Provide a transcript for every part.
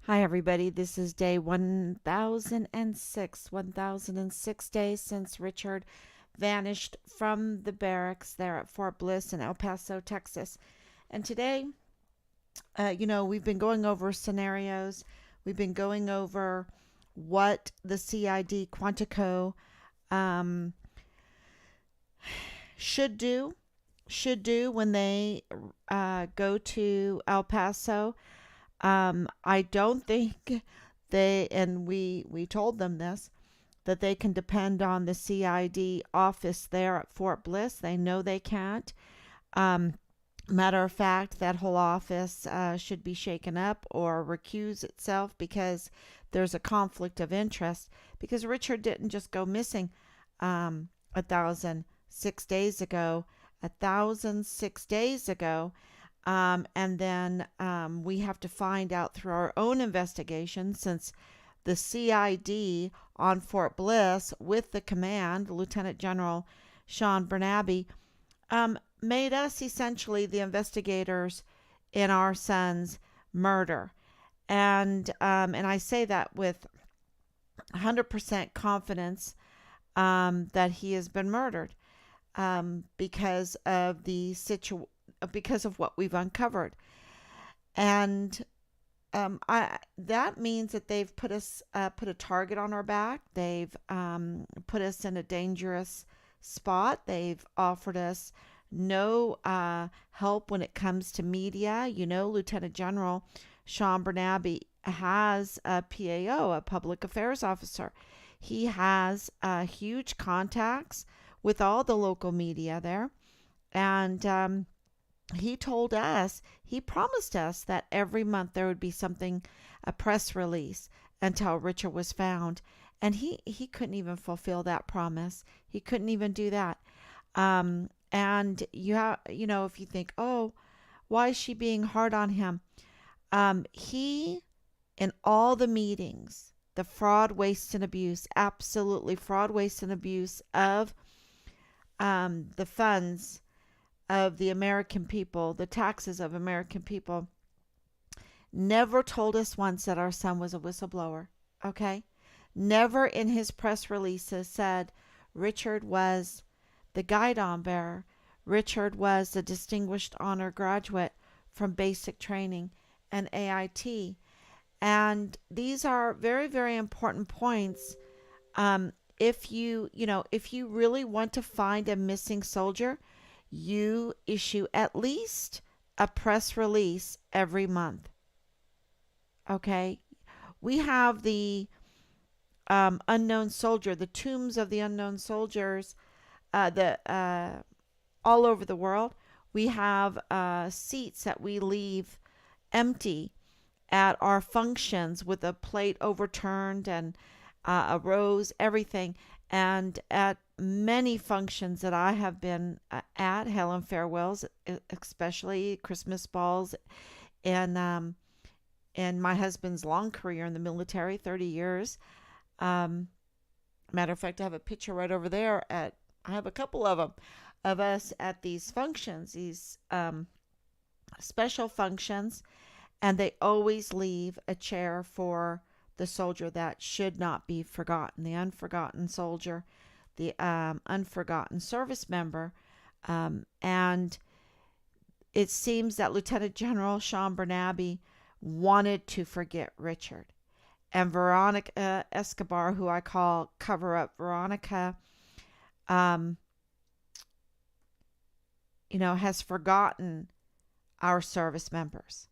Hi, everybody. This is day 1006 days since Richard vanished from the barracks there at Fort Bliss in El Paso, Texas. And today, we've been going over scenarios. We've been going over what the CID Quantico um, should do when they go to El Paso. I don't think we told them this, that they can depend on the CID office there at Fort Bliss. They know they can't. Um, Matter of fact, that whole office should be shaken up or recuse itself because there's a conflict of interest. Because Richard didn't just go missing 1,006 days ago. 1,006 days ago, and then we have to find out through our own investigation, since the CID on Fort Bliss with the command, Lieutenant General Sean Bernabe, made us essentially the investigators in our son's murder. And I say that with 100% confidence that he has been murdered because of because of what we've uncovered. And that means that they've put a target on our back. They've put us in a dangerous spot. They've offered us no help when it comes to media. Lieutenant General Sean Bernabe has a PAO, a public affairs officer. He has huge contacts with all the local media there. And he promised us that every month there would be something, a press release until Richard was found. And he couldn't even fulfill that promise. He couldn't even do that. And if you think, oh, why is she being hard on him? He, in all the meetings, the fraud, waste, and abuse, absolutely fraud, waste, and abuse of the funds of the American people, the taxes of American people, never told us once that our son was a whistleblower. Okay? Never in his press releases said Richard was the Guidon bearer. Richard was a distinguished honor graduate from basic training and AIT. And these are very, very important points. If you really want to find a missing soldier, you issue at least a press release every month. Okay? We have the unknown soldier, the tombs of the unknown soldiers, the all over the world. We have seats that we leave empty at our functions with a plate overturned and a rose, everything. And at many functions that I have been at, Helen Farewells, especially Christmas balls, and my husband's long career in the military, 30 years. Matter of fact, I have a picture right over there. I have a couple of them of us at these functions, these special functions, and they always leave a chair for the soldier that should not be forgotten, the unforgotten soldier, the unforgotten service member. And it seems that Lieutenant General Sean Bernabe wanted to forget Richard. And Veronica Escobar, who I call Cover Up Veronica, um, has forgotten our service members.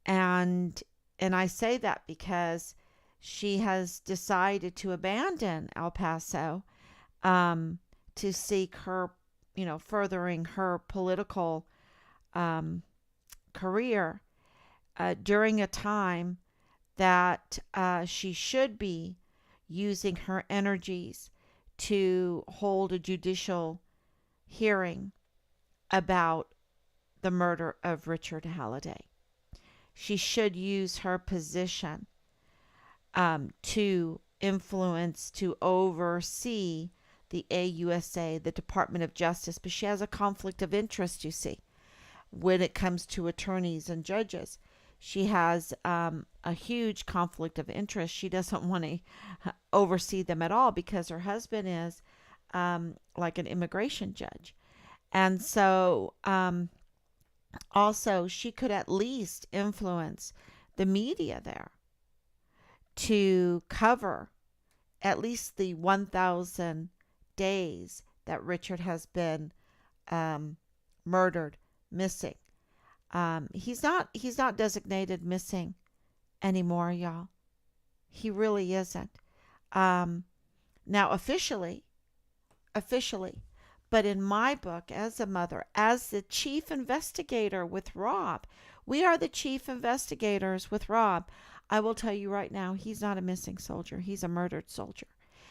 And I say that because she has decided to abandon El Paso to seek her, furthering her political career during a time that she should be using her energies to hold a judicial hearing about the murder of Richard Halliday. She should use her position to influence, to oversee the AUSA, the Department of Justice, but she has a conflict of interest, you see, when it comes to attorneys and judges. She has a huge conflict of interest. She doesn't want to oversee them at all because her husband is like an immigration judge. And so, also, she could at least influence the media there to cover at least the 1,000 days that Richard has been um, murdered, missing. He's not designated missing anymore, y'all. He really isn't. Um, Now officially, but in my book, as a mother, as the chief investigator with Rob, we are the chief investigators with Rob. I will tell you right now, he's not a missing soldier. He's a murdered soldier.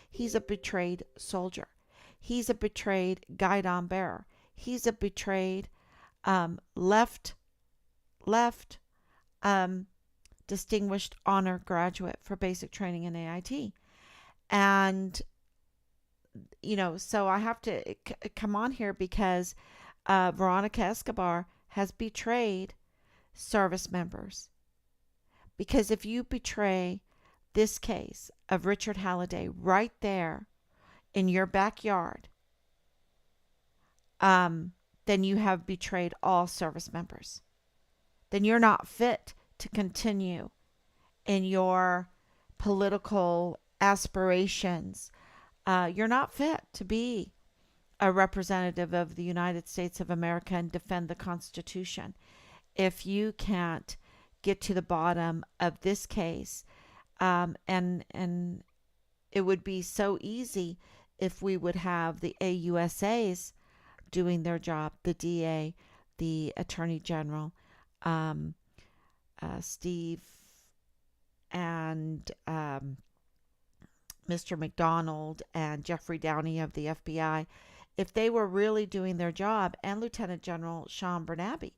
He's a betrayed soldier. He's a betrayed Guidon bearer. He's a betrayed left left um, distinguished honor graduate for basic training in AIT. And so I have to come on here because Veronica Escobar has betrayed service members. Because if you betray this case of Richard Halliday right there in your backyard, then you have betrayed all service members. Then you're not fit to continue in your political aspirations. You're not fit to be a representative of the United States of America and defend the Constitution if you can't get to the bottom of this case. And it would be so easy if we would have the AUSAs doing their job, the DA, the Attorney General, Steve, and Mr. McDonald and Jeffrey Downey of the FBI, if they were really doing their job, and Lieutenant General Sean Bernabe.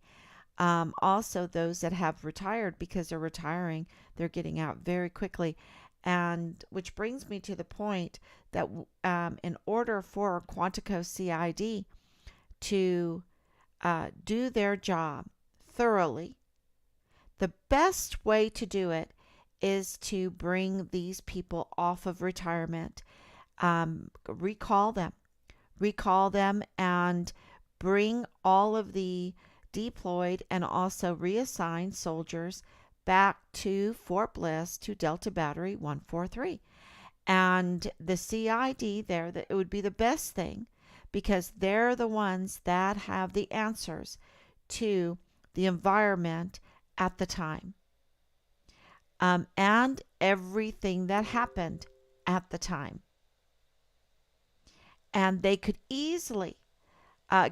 Also, those that have retired, because they're retiring, they're getting out very quickly. And which brings me to the point that in order for Quantico CID to do their job thoroughly, the best way to do it is to bring these people off of retirement, recall them, and bring all of the deployed and also reassigned soldiers back to Fort Bliss to Delta Battery 143. And the CID there, that it would be the best thing because they're the ones that have the answers to the environment at the time. And everything that happened at the time. And they could easily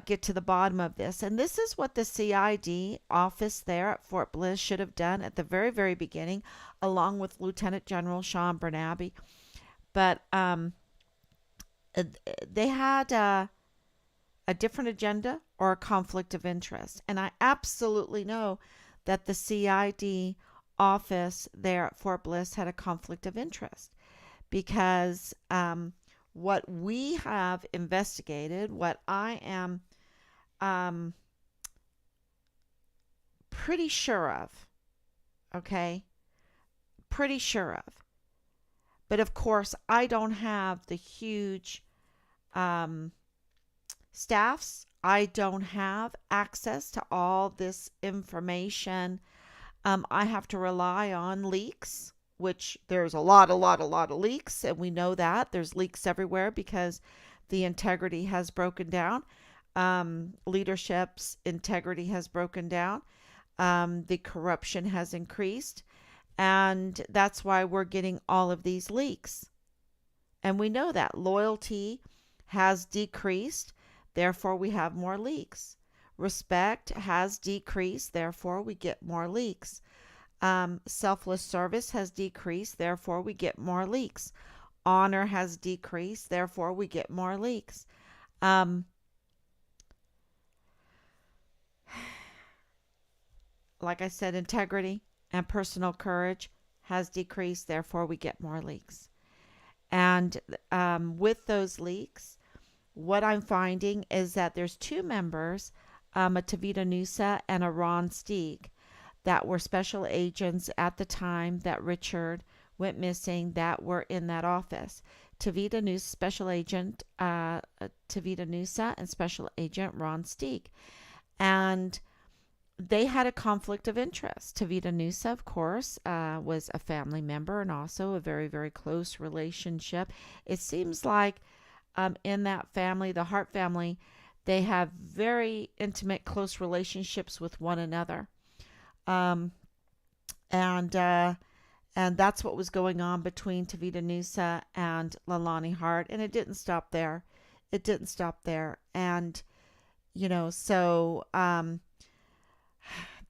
get to the bottom of this. And this is what the CID office there at Fort Bliss should have done at the very, very beginning, along with Lieutenant General Sean Bernabe. But they had a different agenda or a conflict of interest. And I absolutely know that the CID office there at Fort Bliss had a conflict of interest because what we have investigated, what I am pretty sure of, okay, pretty sure of, but of course I don't have the huge staffs. I don't have access to all this information. I have to rely on leaks, which there's a lot of leaks, and we know that there's leaks everywhere because the integrity has broken down. Leadership's integrity has broken down. The corruption has increased, and that's why we're getting all of these leaks. And we know that loyalty has decreased, therefore we have more leaks. Respect has decreased, therefore we get more leaks. Selfless service has decreased, therefore we get more leaks. Honor has decreased, therefore we get more leaks. Like I said, integrity and personal courage has decreased, therefore we get more leaks. And with those leaks, what I'm finding is that there's two members, a Tavita Nusa and a Ron Steeg, that were special agents at the time that Richard went missing that were in that office. Tavita Nusa, Special Agent Tavita Nusa, and Special Agent Ron Steek. And they had a conflict of interest. Tavita Nusa, of course, was a family member and also a very, very close relationship. It seems like in that family, the Hart family, they have very intimate, close relationships with one another. Um, and and that's what was going on between Tavita Nusa and Lalani Hart. And it didn't stop there. It didn't stop there. And, so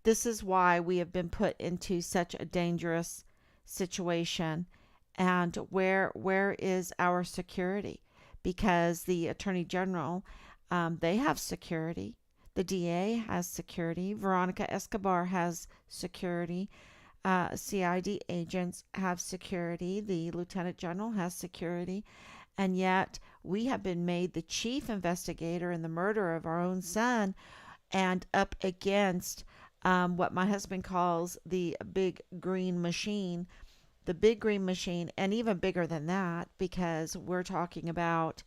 this is why we have been put into such a dangerous situation. And where is our security? Because the Attorney General, they have security. The DA has security. Veronica Escobar has security. CID agents have security. The Lieutenant General has security. And yet we have been made the chief investigator in the murder of our own son and up against what my husband calls the big green machine. The big green machine, and even bigger than that, because we're talking about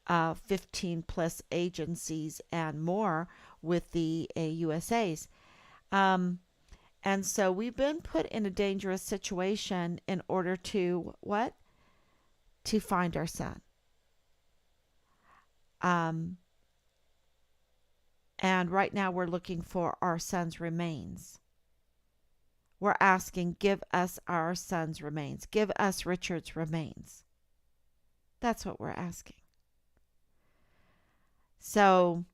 15 plus agencies and more with the AUSAs. And so we've been put in a dangerous situation in order to what? To find our son. And right now we're looking for our son's remains. We're asking, give us our son's remains. Give us Richard's remains. That's what we're asking. So,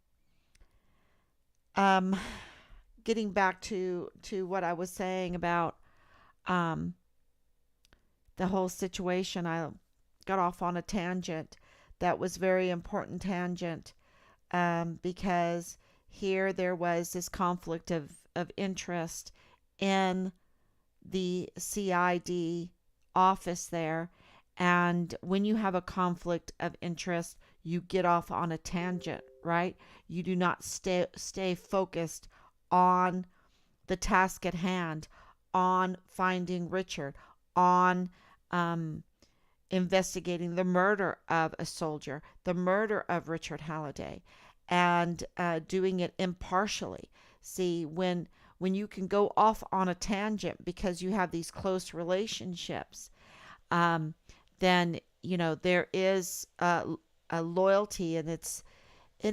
getting back to what I was saying about the whole situation, I got off on a tangent that was very important tangent because here there was this conflict of interest in the CID office there. And when you have a conflict of interest, you get off on a tangent, right? You do not stay focused on the task at hand, on finding Richard, on investigating the murder of a soldier, the murder of Richard Halliday, and doing it impartially. See, when you can go off on a tangent because you have these close relationships, then there is a loyalty, and it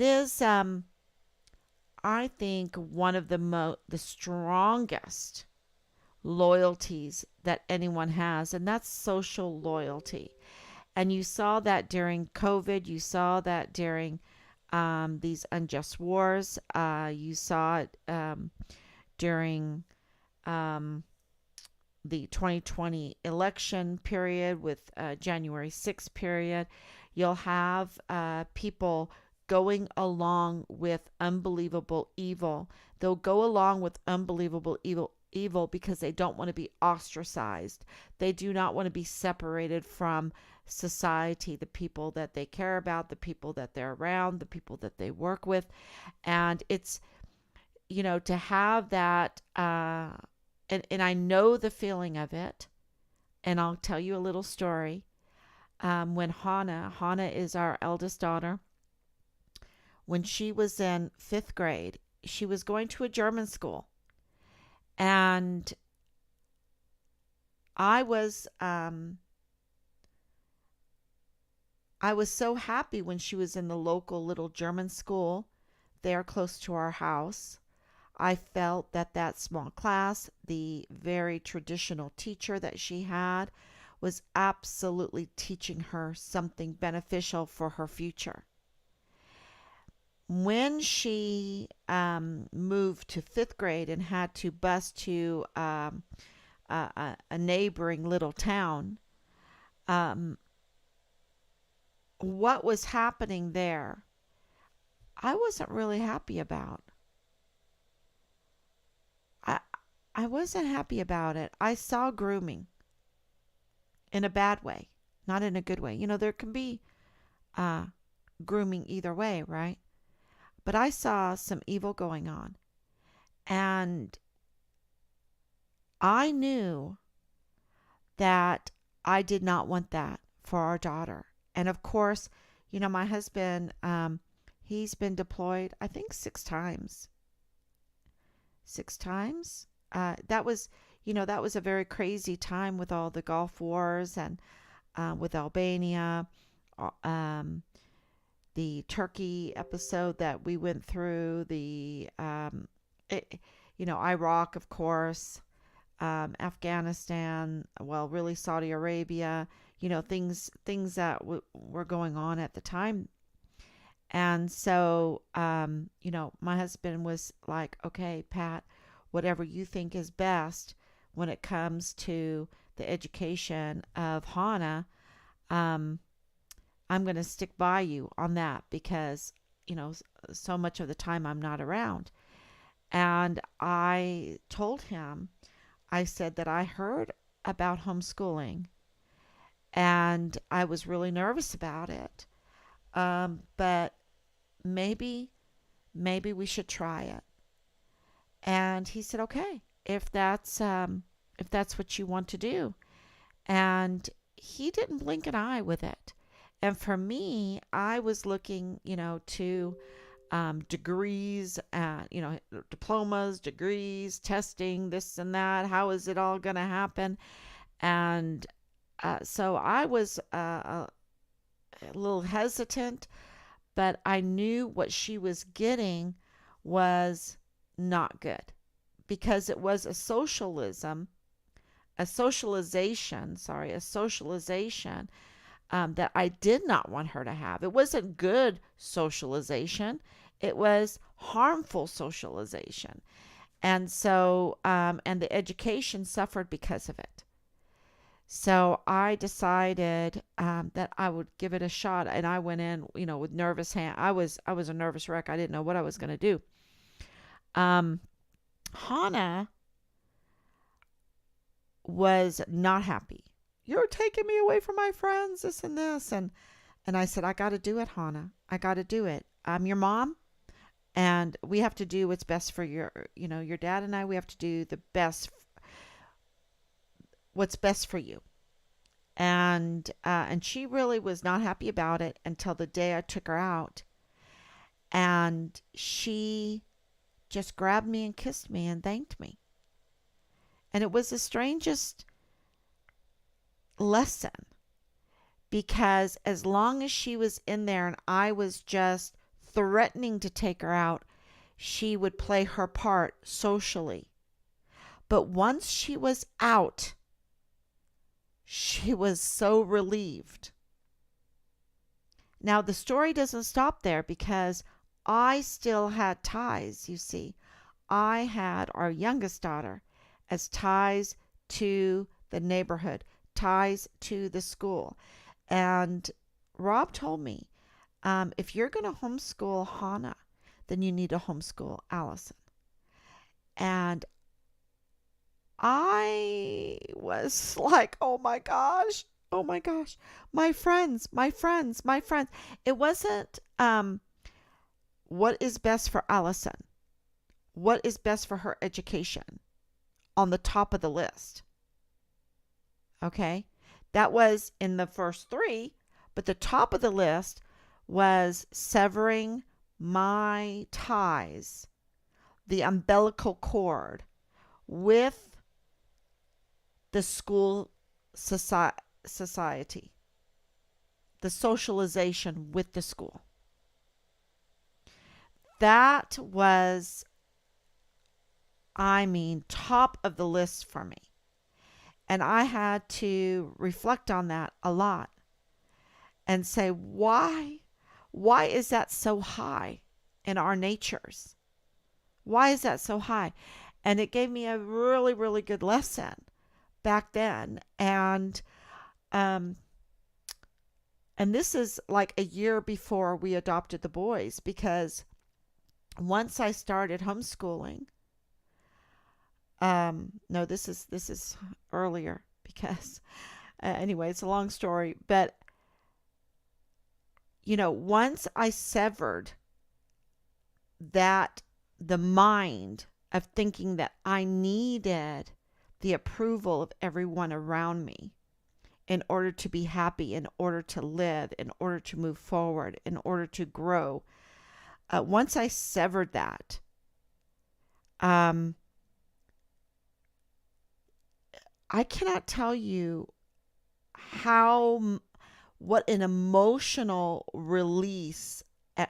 is I think one of the strongest loyalties that anyone has, and that's social loyalty. And you saw that during COVID. You saw that during these unjust wars. You saw it during the 2020 election period with January 6th period. You'll have people going along with unbelievable evil. They'll go along with unbelievable evil because they don't want to be ostracized. They do not want to be separated from society, the people that they care about, the people that they're around, the people that they work with. And it's, to have that, and I know the feeling of it. And I'll tell you a little story. When Hannah is our eldest daughter, when she was in 5th grade, she was going to a German school. And I was so happy when she was in the local little German school there close to our house. I felt that small class, the very traditional teacher that she had, was absolutely teaching her something beneficial for her future. When she moved to 5th grade and had to bus to a neighboring little town, what was happening there, I wasn't really happy about. I wasn't happy about it. I saw grooming in a bad way, not in a good way. There can be grooming either way, right? But I saw some evil going on. And I knew that I did not want that for our daughter. And of course, my husband, he's been deployed, I think 6 times. 6 times. That was a very crazy time with all the Gulf Wars and with Albania, um, the Turkey episode that we went through, it, Iraq, of course, Afghanistan, well, really Saudi Arabia, things that were going on at the time. And so, my husband was like, okay, Pat, whatever you think is best when it comes to the education of Hannah, um, I'm going to stick by you on that because, so much of the time I'm not around. And I told him, I said that I heard about homeschooling and I was really nervous about it. But maybe, maybe we should try it. And he said, okay, if that's what you want to do. And he didn't blink an eye with it. And for me, I was looking, to degrees, diplomas, degrees, testing, this and that. How is it all going to happen? And so I was a little hesitant, but I knew what she was getting was not good because it was a socialization that I did not want her to have. It wasn't good socialization. It was harmful socialization. And so, and the education suffered because of it. So I decided that I would give it a shot, and I went in, with nervous hand. I was a nervous wreck. I didn't know what I was going to do. Um, Hannah was not happy. You're taking me away from my friends, this and this, and I said, I got to do it, Hannah. I got to do it. I'm your mom, and we have to do what's best for your dad and I. We have to do what's best for you. And she really was not happy about it until the day I took her out, and she just grabbed me and kissed me and thanked me. And it was the strangest lesson because as long as she was in there and I was just threatening to take her out, she would play her part socially. But once she was out, she was so relieved. Now, the story doesn't stop there because I still had ties, you see. I had our youngest daughter as ties to the neighborhood, ties to the school. And Rob told me, if you're going to homeschool Hannah, then you need to homeschool Allison. And I was like, oh my gosh, oh my gosh, my friends, my friends, my friends. It wasn't what is best for Allison, what is best for her education on the top of the list. Okay, that was in the first three, but the top of the list was severing my ties, the umbilical cord, with the school society, the socialization with the school. That was, I mean, top of the list for me. And I had to reflect on that a lot and say, why? Why is that so high in our natures? Why is that so high? And it gave me a really, really good lesson back then. And this is like a year before we adopted the boys, because once I started homeschooling, no, this is earlier because anyway, it's a long story, but once I severed the mind of thinking that I needed the approval of everyone around me in order to be happy, in order to live, in order to move forward, in order to grow. Once I severed that, um, I cannot tell you how, what an emotional release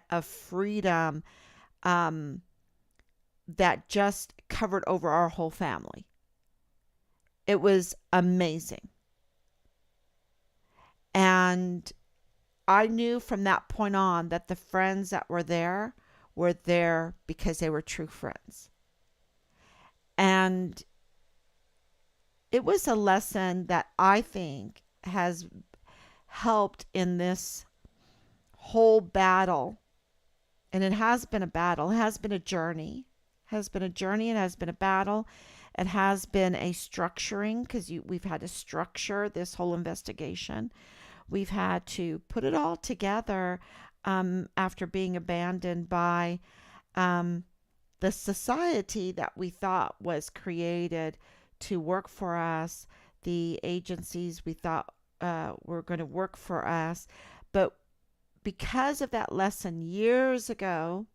of freedom, um, that just covered over our whole family. It was amazing. And I knew from that point on that the friends that were there because they were true friends. And it was a lesson that I think has helped in this whole battle. And it has been a battle, it has been a journey, it has been a battle. It has been a structuring because we've had to structure this whole investigation. We've had to put it all together after being abandoned by um, the society that we thought was created to work for us, the agencies we thought were going to work for us. But because of that lesson years ago,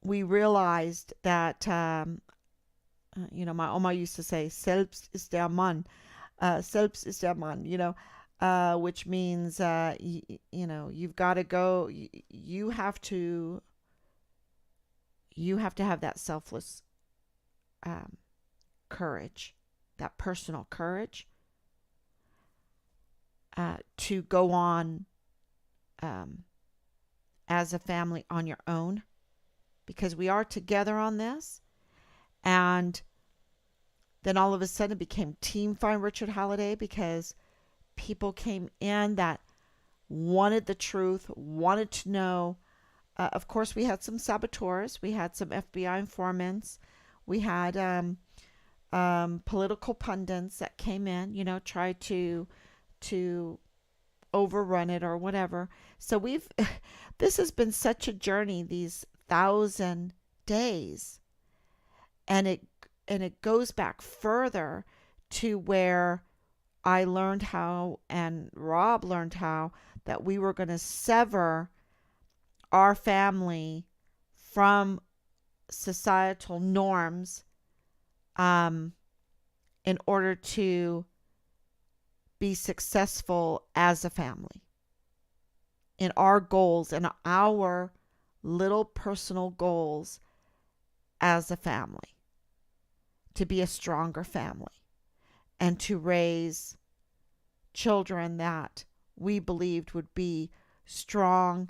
we realized that, my Oma used to say, Selbst ist der Mann. Selbst ist der Mann, which means, you've got to go, you have to have that selfless um, courage, that personal courage to go on um, as a family on your own, because we are together on this. And then all of a sudden it became Team Find Richard Halliday because people came in that wanted the truth, wanted to know. Of course, we had some saboteurs, we had some FBI informants, we had political pundits that came in, tried to overrun it or whatever. So this has been such a journey, these 1,000 days, and it goes back further to where I learned how, and Rob learned how, that we were going to sever our family from societal norms in order to be successful as a family in our goals and our little personal goals as a family, to be a stronger family and to raise children that we believed would be strong,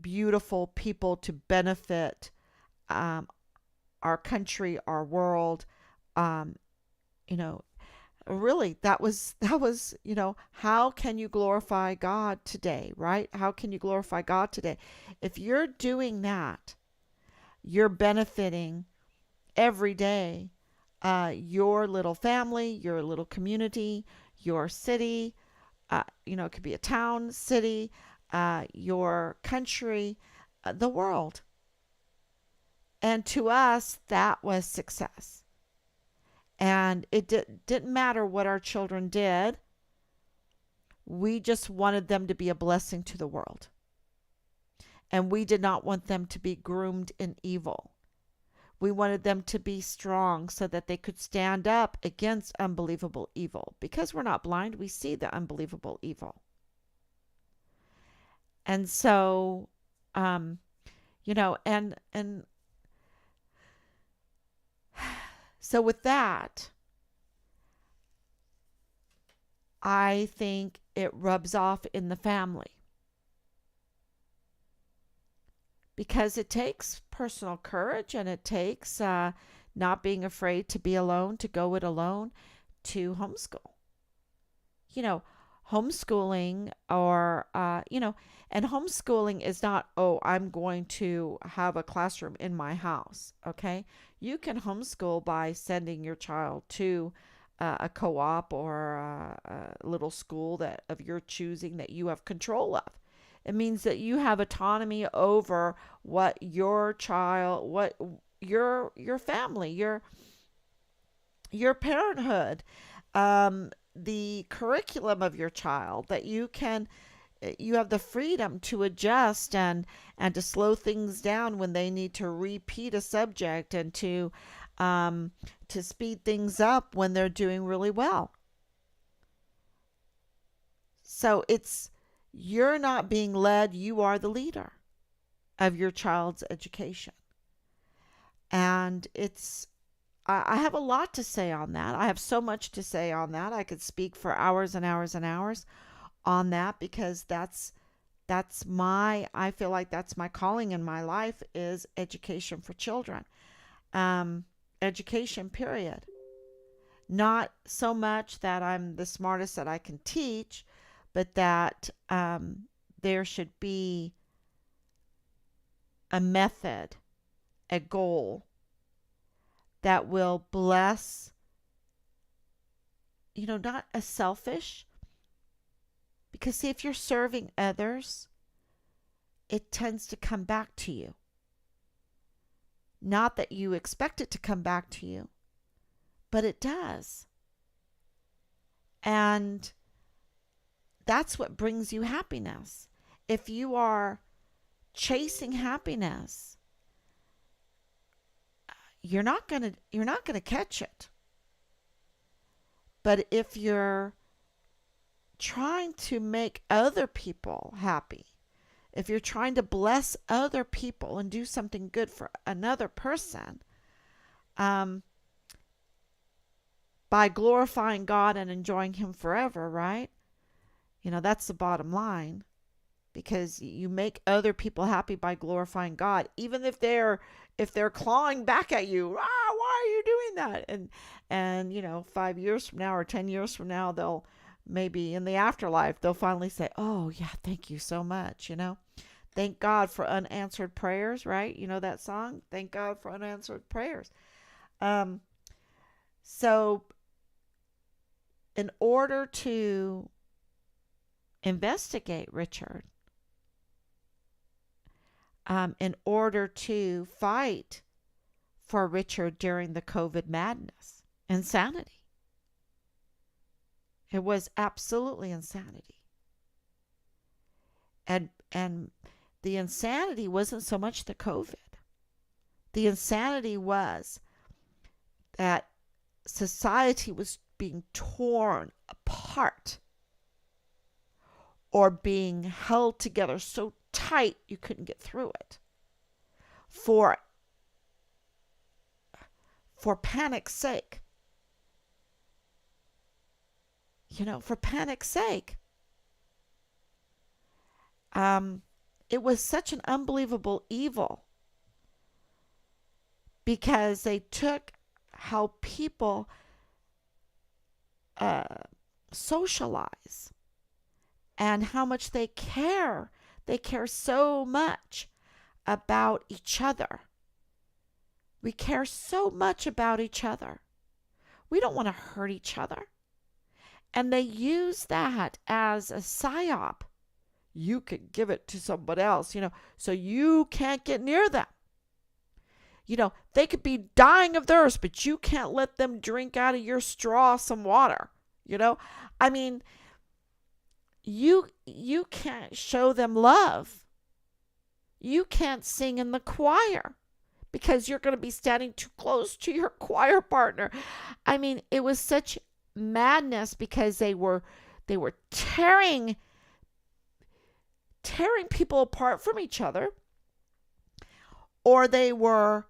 beautiful people to benefit our country, our world. You know, really, that was, how can you glorify God today, right? How can you glorify God today? If you're doing that, you're benefiting every day your little family, your little community, your city. It could be a town, city, your country, the world. And to us, that was success. And it didn't matter what our children did. We just wanted them to be a blessing to the world. And we did not want them to be groomed in evil. We wanted them to be strong so that they could stand up against unbelievable evil. Because we're not blind, we see the unbelievable evil. And so, and so with that, I think it rubs off in the family. Because it takes personal courage, and it takes not being afraid to be alone, to go it alone, to homeschool. Homeschooling and homeschooling is not, oh, I'm going to have a classroom in my house, okay? You can homeschool by sending your child to a co-op or a little school that of your choosing that you have control of. It means that you have autonomy over what your child, your family, your parenthood, the curriculum of your child, that you have the freedom to adjust and to slow things down when they need to repeat a subject, and to speed things up when they're doing really well. So you're not being led, you are the leader of your child's education. And I have a lot to say on that. I have so much to say on that. I could speak for hours and hours and hours on that, because I feel like that's my calling in my life, is education for children. Um, Education, period. Not so much that I'm the smartest that I can teach, but that there should be a method, a goal that will bless, not as selfish. Because, see, if you're serving others, it tends to come back to you. Not that you expect it to come back to you, but it does. And that's what brings you happiness. If you are chasing happiness, you're not going to catch it. But if you're trying to make other people happy, if you're trying to bless other people and do something good for another person, by glorifying God and enjoying Him forever, right? That's the bottom line. Because you make other people happy by glorifying God, even if they're clawing back at you. Why are you doing that? And 5 years from now or 10 years from now, they'll maybe in the afterlife they'll finally say, "Oh yeah, thank you so much." Thank God for unanswered prayers, right? You know that song? Thank God for unanswered prayers. Um, so, in order to investigate Richard, in order to fight for Richard during the COVID madness, insanity. It was absolutely insanity. And the insanity wasn't so much the COVID. The insanity was that society was being torn apart, or being held together so tight you couldn't get through it, for panic's sake. For panic's sake. It was such an unbelievable evil, because they took how people socialize and how much they care. They care so much about each other. We care so much about each other. We don't want to hurt each other. And they use that as a psyop. You can give it to somebody else, so you can't get near them. They could be dying of thirst, but you can't let them drink out of your straw some water. I mean, you can't show them love. You can't sing in the choir because you're going to be standing too close to your choir partner. I mean, it was such madness, because they were tearing people apart from each other, or they were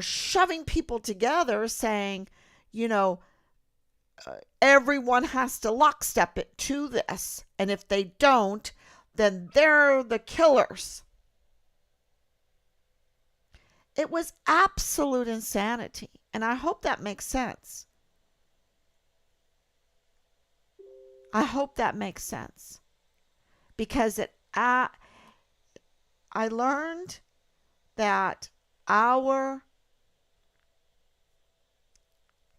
shoving people together, saying, everyone has to lockstep it to this, and if they don't, then they're the killers. It was absolute insanity, and I hope that makes sense. I hope that makes sense, because I learned that our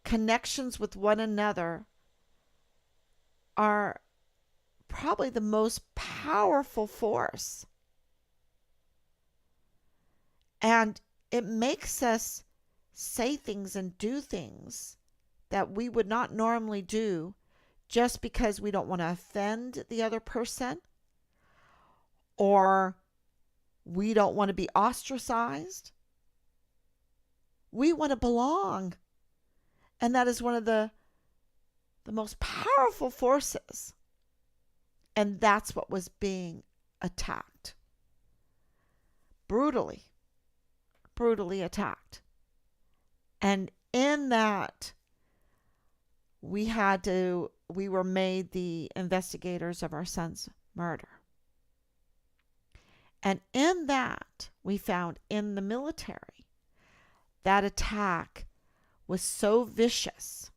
connections with one another are probably the most powerful force. And it makes us say things and do things that we would not normally do just because we don't want to offend the other person, or we don't want to be ostracized. We want to belong. And that is one of the most powerful forces. And that's what was being attacked. Brutally attacked. And in that, we were made the investigators of our son's murder. And in that, we found in the military, that attack was so vicious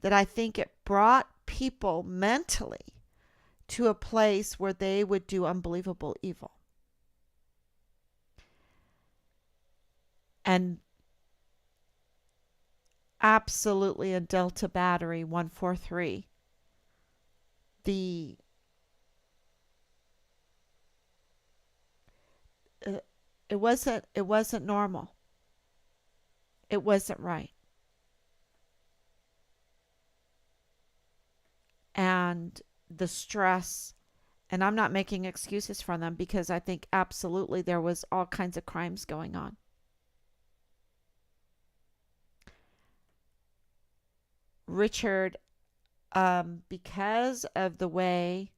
that I think it brought people mentally to a place where they would do unbelievable evil. And absolutely in Delta Battery 143, it wasn't normal. It wasn't right. And the stress, and I'm not making excuses for them, because I think absolutely there was all kinds of crimes going on. Richard, because of the way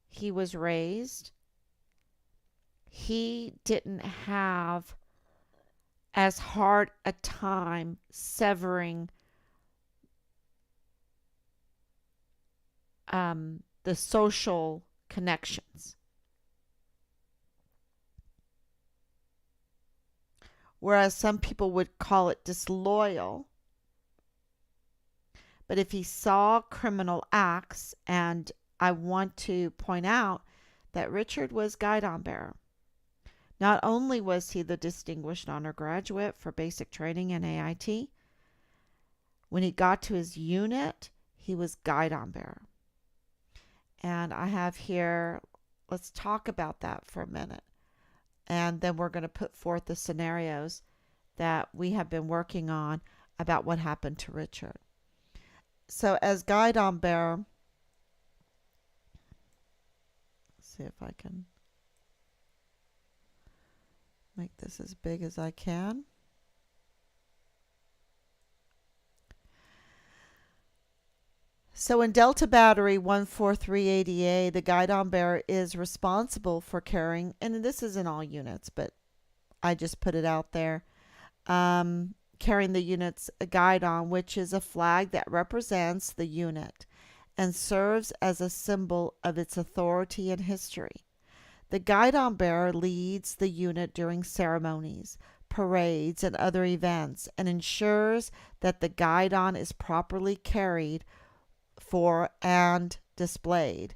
he was raised, he didn't have as hard a time severing the social connections. Whereas some people would call it disloyal. But if he saw criminal acts, and I want to point out that Richard was Guidon bearer. Not only was he the Distinguished Honor Graduate for Basic Training in AIT, when he got to his unit, he was Guidon bearer. And I have here, let's talk about that for a minute. And then we're going to put forth the scenarios that we have been working on about what happened to Richard. So as Guidon bearer, let's see if I can make this as big as I can. So in Delta Battery 14380A, the Guidon bearer is responsible for carrying, and this is in all units, but I just put it out there, carrying the unit's Guidon, which is a flag that represents the unit and serves as a symbol of its authority and history. The Guidon bearer leads the unit during ceremonies, parades, and other events, and ensures that the Guidon is properly carried for and displayed.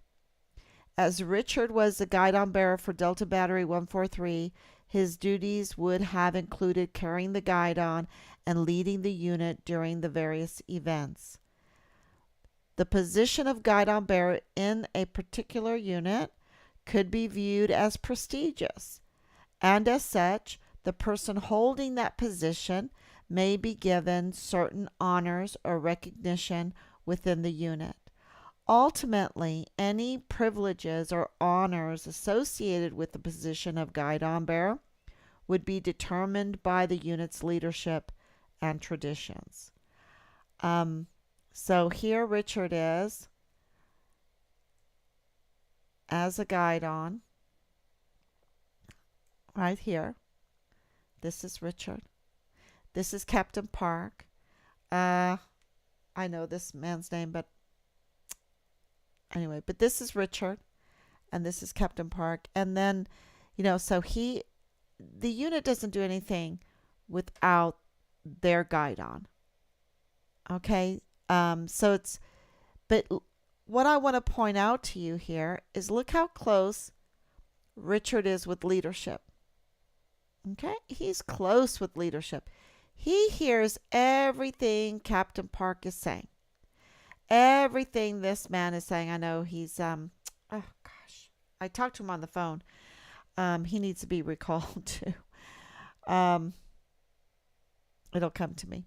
As Richard was the Guidon bearer for Delta Battery 143, his duties would have included carrying the Guidon and leading the unit during the various events. The position of Guidon bearer in a particular unit could be viewed as prestigious, and as such, the person holding that position may be given certain honors or recognition within the unit. Ultimately, any privileges or honors associated with the position of Guidon bearer would be determined by the unit's leadership and traditions. So here Richard is as a Guidon, right here. This is Richard. This is Captain Park. I know this man's name, but anyway, but this is Richard, and this is Captain Park. And then, so the unit doesn't do anything without their Guidon. Okay? But what I want to point out to you here is look how close Richard is with leadership. Okay? He's close with leadership. He hears everything Captain Park is saying. Everything this man is saying. I know he's, oh gosh, I talked to him on the phone. He needs to be recalled too. Um, it'll come to me.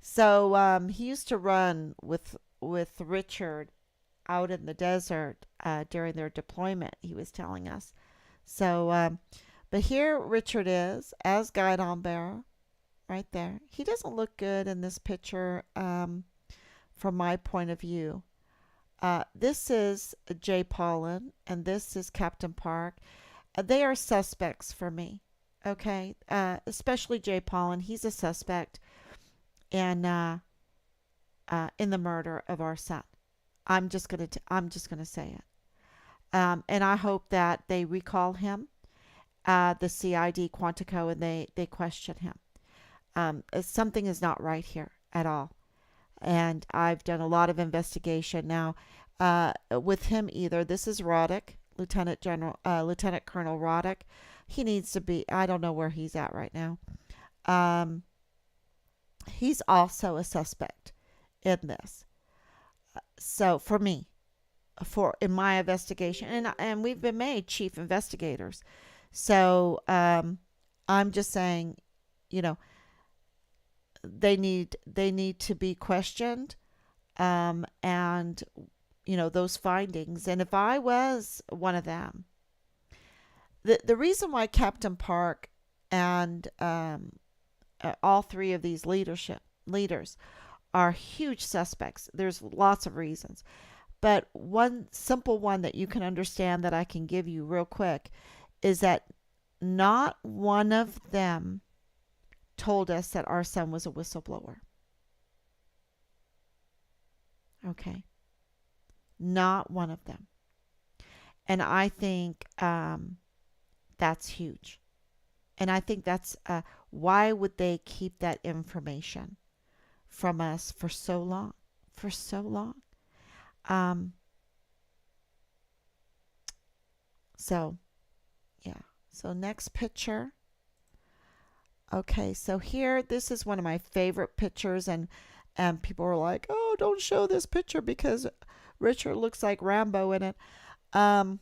So he used to run with Richard out in the desert during their deployment. He was telling us. So, but here Richard is as Guidon bearer, right there. He doesn't look good in this picture from my point of view. This is Jay Paulin, and this is Captain Park. They are suspects for me. Okay, especially Jay Paulin. He's a suspect in the murder of our son. I'm just gonna say it. And I hope that they recall him, the CID Quantico, and they question him. Something is not right here at all. And I've done a lot of investigation now with him. Either this is Roddick, Lieutenant Colonel Roddick. He needs to be. I don't know where he's at right now. Um, he's also a suspect in this. So for me, for in my investigation, and we've been made chief investigators. So I'm just saying, you know, they need to be questioned, and those findings. And if I was one of them, the reason why Captain Park and all three of these leaders are huge suspects. There's lots of reasons. But one simple one that you can understand that I can give you real quick is that not one of them told us that our son was a whistleblower. Okay. Not one of them. And I think that's huge. And I think that's why would they keep that information from us for so long? For so long. Um, so, yeah. So, next picture. Okay, so here, this is one of my favorite pictures, and people are like, "Oh, don't show this picture because Richard looks like Rambo in it." Um,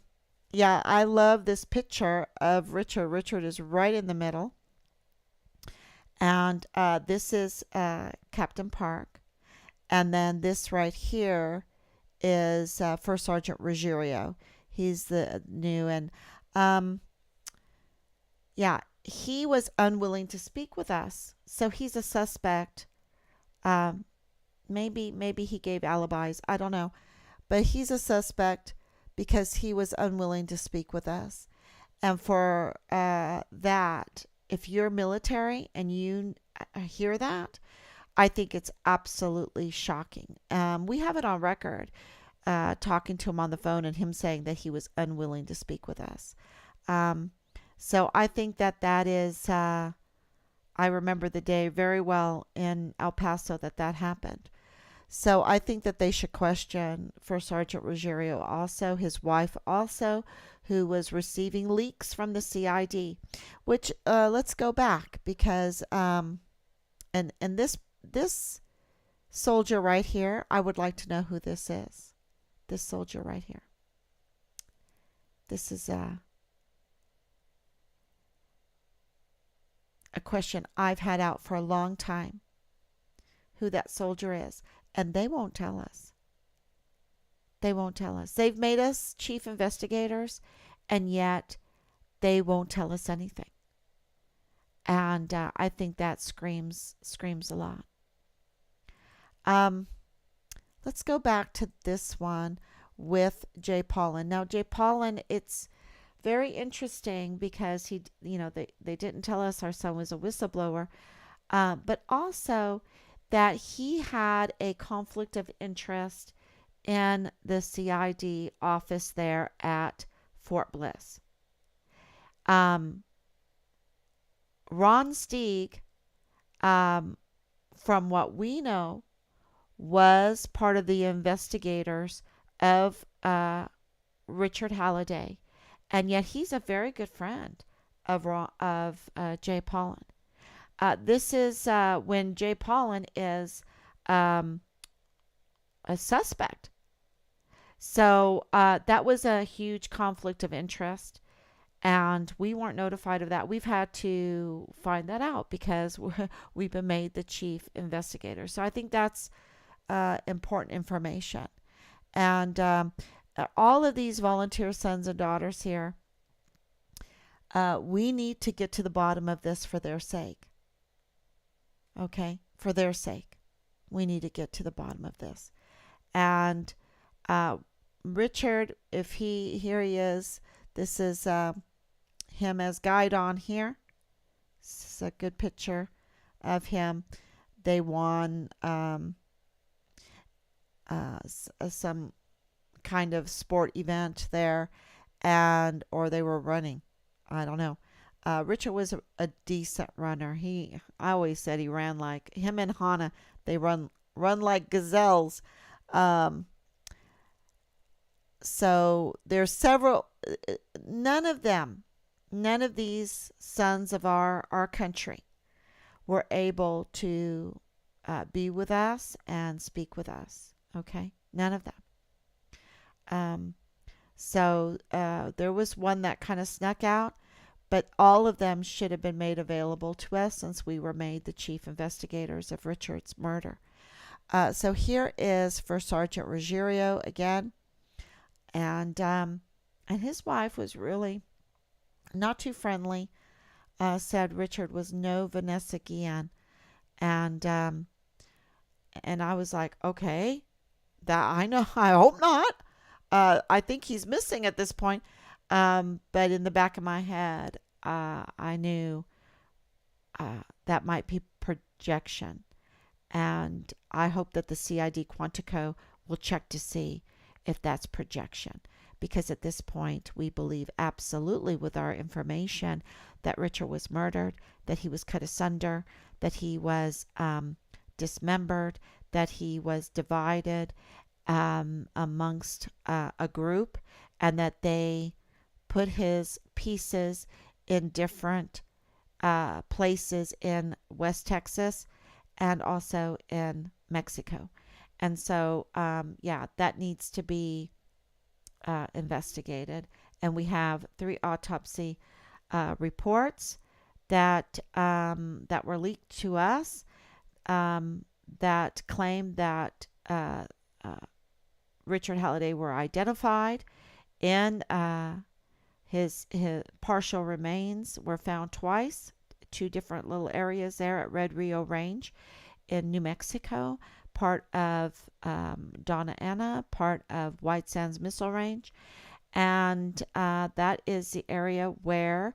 yeah, I love this picture of Richard. Richard is right in the middle, and this is Captain Park, and then this right here is First Sergeant Ruggiero. He's the new, and um, yeah, he was unwilling to speak with us, so he's a suspect. Um, maybe he gave alibis. I don't know, but he's a suspect because he was unwilling to speak with us. And for that, if you're military and you hear that, I think it's absolutely shocking. We have it on record, talking to him on the phone and him saying that he was unwilling to speak with us. Um, so I think that is, I remember the day very well in El Paso that happened. So I think that they should question First Sergeant Ruggiero also, his wife also, who was receiving leaks from the CID. Which let's go back because and this soldier right here, I would like to know who this is. This soldier right here. This is a question I've had out for a long time. Who that soldier is. And they won't tell us. They won't tell us. They've made us chief investigators, and yet they won't tell us anything. And I think that screams a lot. Um, let's go back to this one with Jay Paulin. Now, Jay Paulin, it's very interesting because they didn't tell us our son was a whistleblower, but also that he had a conflict of interest in the CID office there at Fort Bliss. Um, Ron Stieg, from what we know, was part of the investigators of Richard Halliday, and yet he's a very good friend of Jay Paulin. This is when Jay Paulin is a suspect. So that was a huge conflict of interest. And we weren't notified of that. We've had to find that out because we've been made the chief investigator. So I think that's important information. And all of these volunteer sons and daughters here, we need to get to the bottom of this for their sake. Okay? For their sake. We need to get to the bottom of this. And Richard, here he is. This is him as Guidon here. This is a good picture of him. They won some kind of sport event there, or they were running. I don't know. Richard was a decent runner. I always said he ran like him and Hannah. They run like gazelles. So there's several. None of these sons of our country were able to be with us and speak with us. Okay, none of them. So there was one that kind of snuck out, but all of them should have been made available to us since we were made the chief investigators of Richard's murder. So here is First Sergeant Ruggiero again, and his wife was really not too friendly. Said Richard was no Vanessa Guillen, and I was like, okay, that I know. I hope not. I think he's missing at this point. But in the back of my head, I knew that might be projection. And I hope that the CID Quantico will check to see if that's projection. Because at this point, we believe absolutely with our information that Richard was murdered, that he was cut asunder, that he was dismembered, that he was divided amongst a group, and that they put his pieces in different places in West Texas and also in Mexico. And so, that needs to be investigated. And we have 3 autopsy reports that were leaked to us that claim that Richard Halliday were identified, and his partial remains were found twice, 2 different little areas there at Red Rio Range in New Mexico, part of Donna Ana, part of White Sands Missile Range, and that is the area where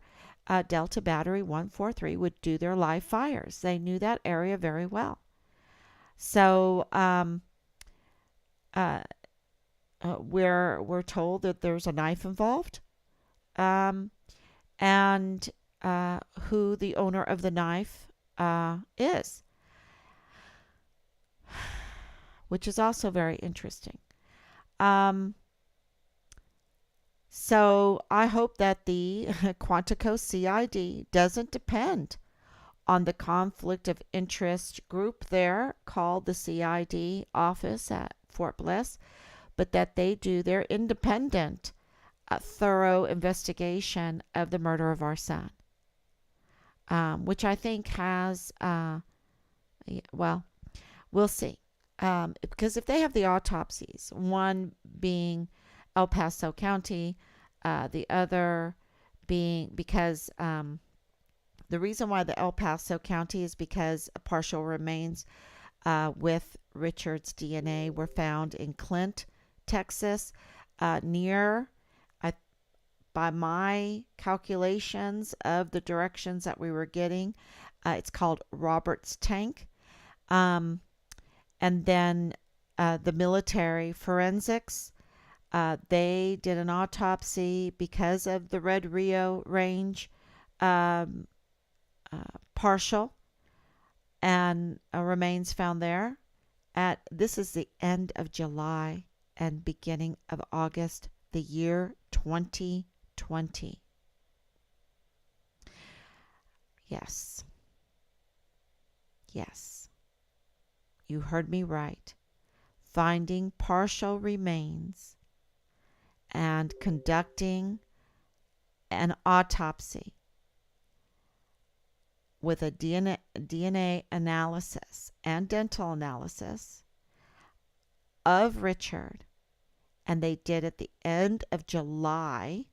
Delta Battery 143 would do their live fires. They knew that area very well. So we're told that there's a knife involved, and who the owner of the knife is, which is also very interesting. So I hope that the Quantico CID doesn't depend on the conflict of interest group there called the CID office at Fort Bliss, but that they do their independent, thorough investigation of the murder of our son, which I think has, well, we'll see. Because if they have the autopsies, one being El Paso County, the other being because the reason why the El Paso County is because partial remains with Richard's DNA were found in Clint, Texas, near, by my calculations of the directions that we were getting, it's called Robert's Tank. And then the military forensics, they did an autopsy because of the Red Rio Range partial, and remains found there. This is the end of July and beginning of August, the year 2020. Yes. Yes. You heard me right. Finding partial remains and conducting an autopsy with a DNA analysis and dental analysis of Richard, and they did at the end of July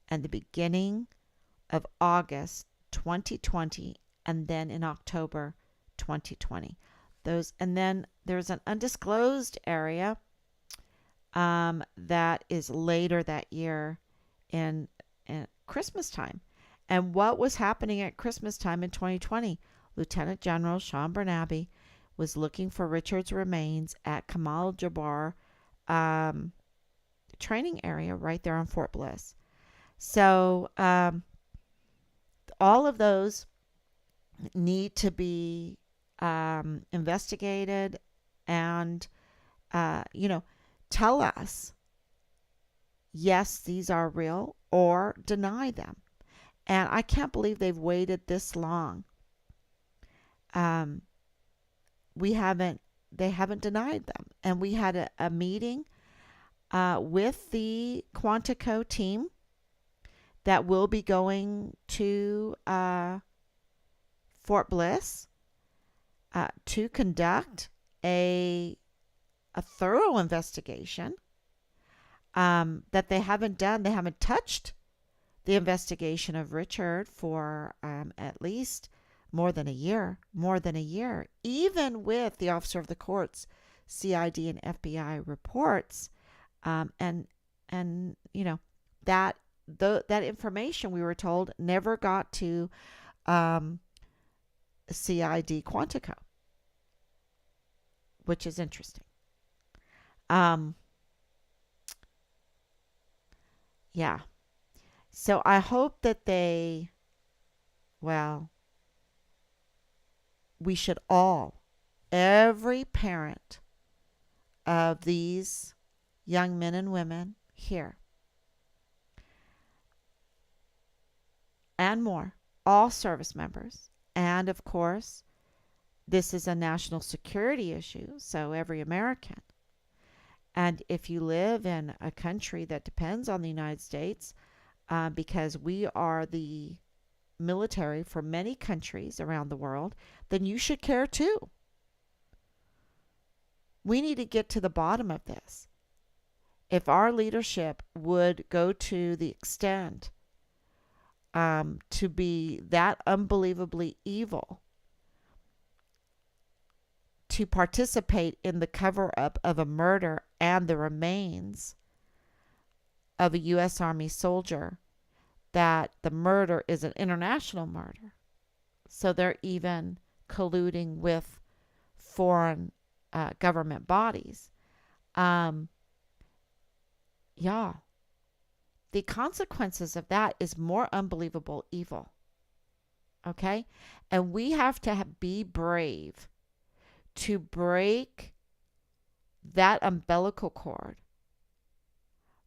and the beginning of August 2020, and then in October 2020. Those, and then there's an undisclosed area that is later that year in Christmas time. And what was happening at Christmas time in 2020? Lieutenant General Sean Bernabe was looking for Richard's remains at Kamal Jabbar training area right there on Fort Bliss. So all of those need to be investigated and, tell us, yes, these are real, or deny them. And I can't believe they've waited this long. They haven't denied them. And we had a meeting with the Quantico team that will be going to Fort Bliss to conduct a thorough investigation that they haven't done. They haven't touched the investigation of Richard for at least more than a year, even with the officer of the court's CID and FBI reports, and that information, we were told, never got to CID Quantico, which is interesting. Yeah. So I hope that we should all, every parent of these young men and women here, and more, all service members, and of course, this is a national security issue, so every American. And if you live in a country that depends on the United States, because we are the military for many countries around the world, then you should care too. We need to get to the bottom of this. If our leadership would go to the extent to be that unbelievably evil, to participate in the cover-up of a murder and the remains of a U.S. Army soldier, that the murder is an international murder. So they're even colluding with foreign government bodies. The consequences of that is more unbelievable evil. Okay? And we have to be brave to break that umbilical cord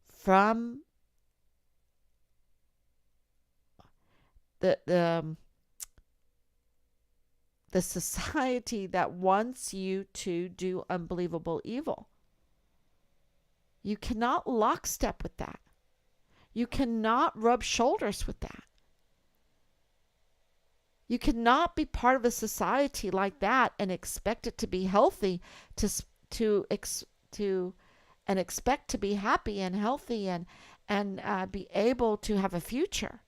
from the society that wants you to do unbelievable evil. You cannot lockstep with that. You cannot rub shoulders with that. You cannot be part of a society like that and expect it to be healthy, and expect to be happy and healthy and be able to have a future.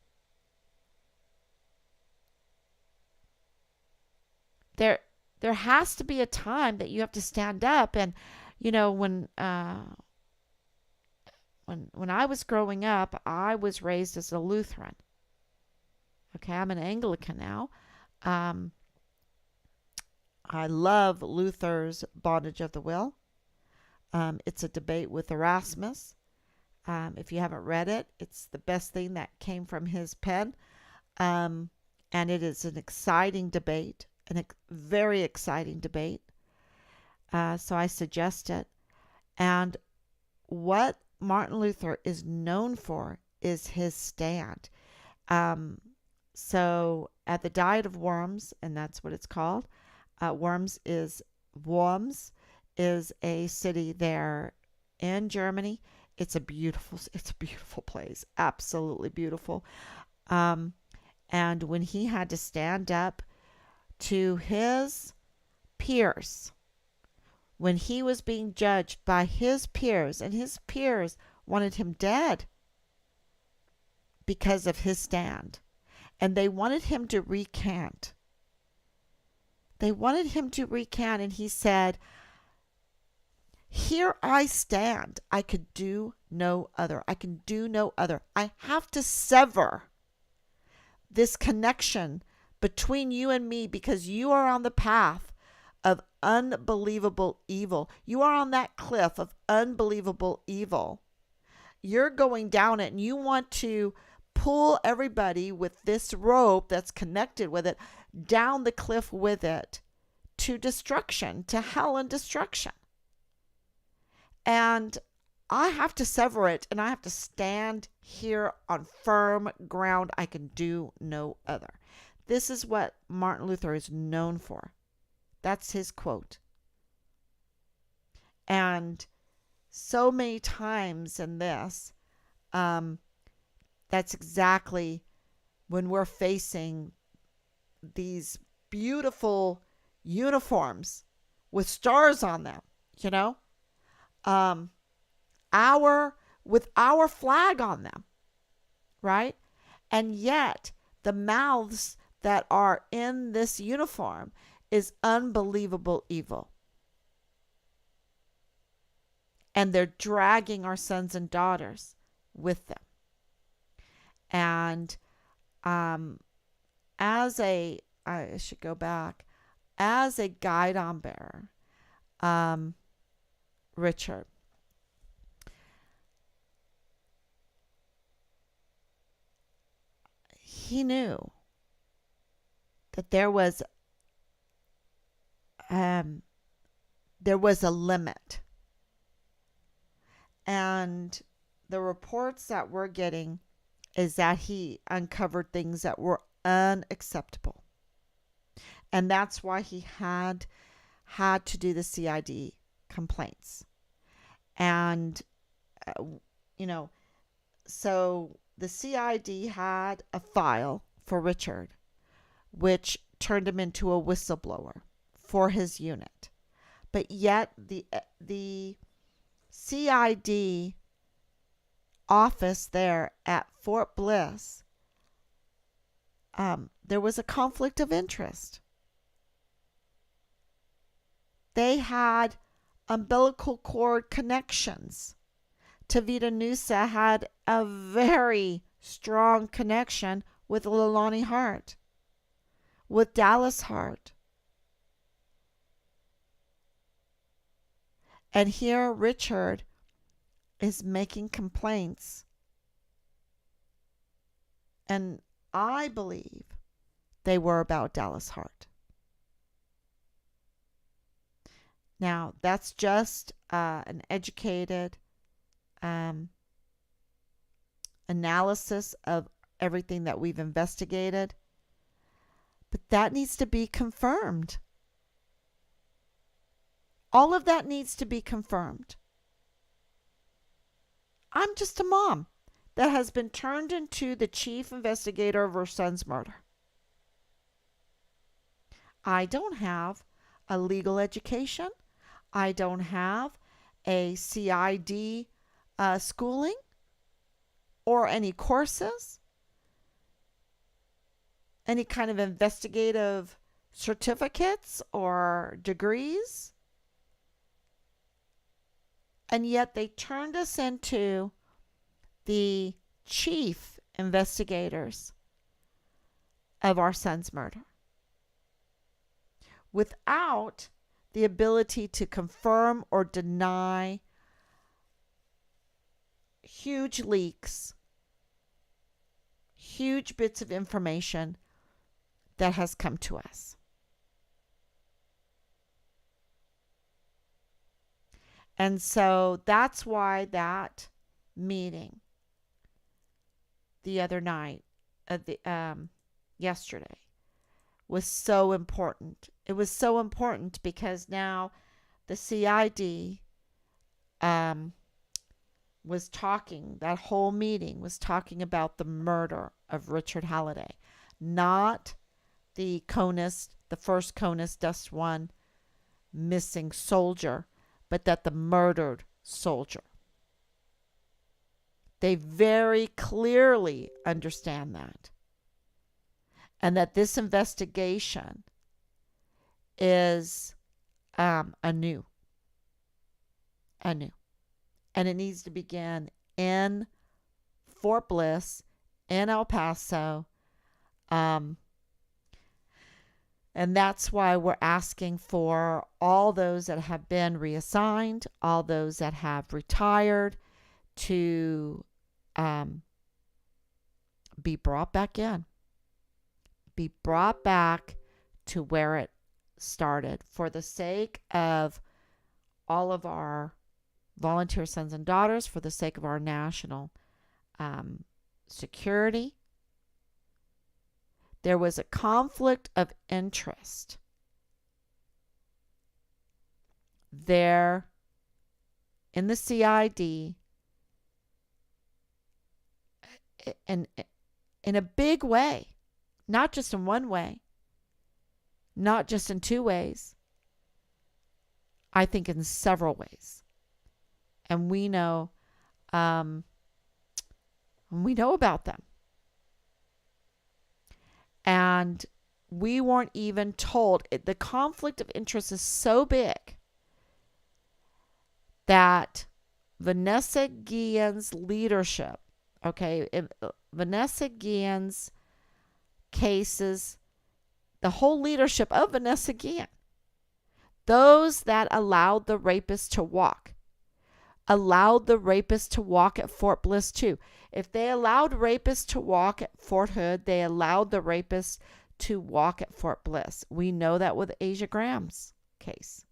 There has to be a time that you have to stand up. And when I was growing up, I was raised as a Lutheran. Okay, I'm an Anglican now. I love Luther's Bondage of the Will. It's a debate with Erasmus. If you haven't read it, it's the best thing that came from his pen. And it is an exciting debate, very exciting debate. So I suggest it. And what Martin Luther is known for is his stand. So at the Diet of Worms, and that's what it's called, Worms is a city there in Germany. it's a beautiful place, absolutely beautiful. Um, and when he had to stand up to his peers, when he was being judged by his peers, and his peers wanted him dead because of his stand, and they wanted him to recant. They wanted him to recant, and he said, "Here I stand. I could do no other. I can do no other. I have to sever this connection between you and me because you are on the path of unbelievable evil. You are on that cliff of unbelievable evil. You're going down it, and you want to pull everybody with this rope that's connected with it down the cliff with it to destruction, to hell and destruction. And I have to sever it, and I have to stand here on firm ground. I can do no other." This is what Martin Luther is known for. That's his quote. And so many times in this, that's exactly when we're facing these beautiful uniforms with stars on them, you know, with our flag on them, right? And yet the mouths that are in this uniform is unbelievable evil. And they're dragging our sons and daughters with them. And I should go back, as a Guidon bearer, Richard, he knew that there was a limit. And the reports that we're getting is that he uncovered things that were unacceptable. And that's why he had to do the CID complaints. And, so the CID had a file for Richard, which turned him into a whistleblower for his unit. But yet the CID office there at Fort Bliss, there was a conflict of interest. They had umbilical cord connections. Tavita Nusa had a very strong connection with Leilani Hart, with Dallas Hart. And here Richard is making complaints. And I believe they were about Dallas Hart. Now, that's just an educated analysis of everything that we've investigated. But that needs to be confirmed. All of that needs to be confirmed. I'm just a mom that has been turned into the chief investigator of her son's murder. I don't have a legal education. I don't have a CID schooling or any courses, any kind of investigative certificates or degrees. And yet they turned us into the chief investigators of our son's murder without the ability to confirm or deny huge leaks, huge bits of information that has come to us. And so that's why that meeting the other night, yesterday, was so important. It was so important because now the CID was talking, that whole meeting was talking about the murder of Richard Halliday, not the CONUS, the first CONUS Dust One missing soldier, but that the murdered soldier. They very clearly understand that. And that this investigation is anew. And it needs to begin in Fort Bliss, in El Paso. And that's why we're asking for all those that have been reassigned, all those that have retired, to be brought back in. Be brought back to where it started, for the sake of all of our volunteer sons and daughters, for the sake of our national security. There was a conflict of interest there in the CID, in a big way, not just in one way, not just in two ways, I think in several ways. And we know about them. And we weren't even told. The conflict of interest is so big that Vanessa Guillen's leadership, Vanessa Guillen's cases, the whole leadership of Vanessa Guillen, those that allowed the rapist to walk at Fort Bliss too. If they allowed rapists to walk at Fort Hood, they allowed the rapists to walk at Fort Bliss. We know that with Asia Graham's case.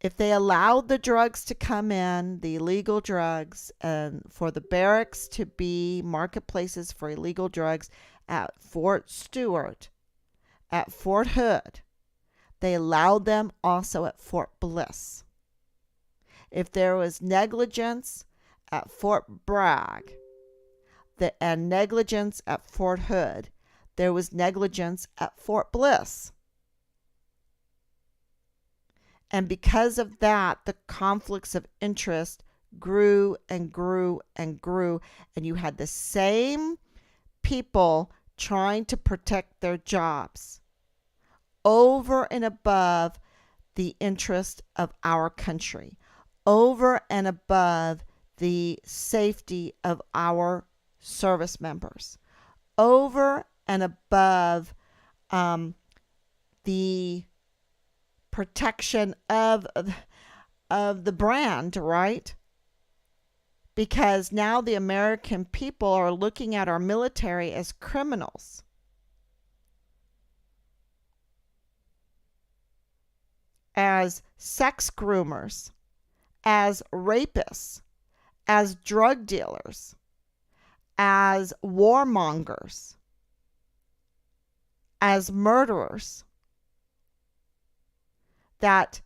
If they allowed the drugs to come in, the illegal drugs, and for the barracks to be marketplaces for illegal drugs at Fort Stewart, at Fort Hood, they allowed them also at Fort Bliss. If there was negligence at Fort Bragg and negligence at Fort Hood, there was negligence at Fort Bliss. And because of that, the conflicts of interest grew and grew and grew. And you had the same people trying to protect their jobs over and above the interest of our country, over and above the safety of our service members, over and above the protection of the brand, right? Because now the American people are looking at our military as criminals. As sex groomers, as rapists, as drug dealers, as warmongers, as murderers. That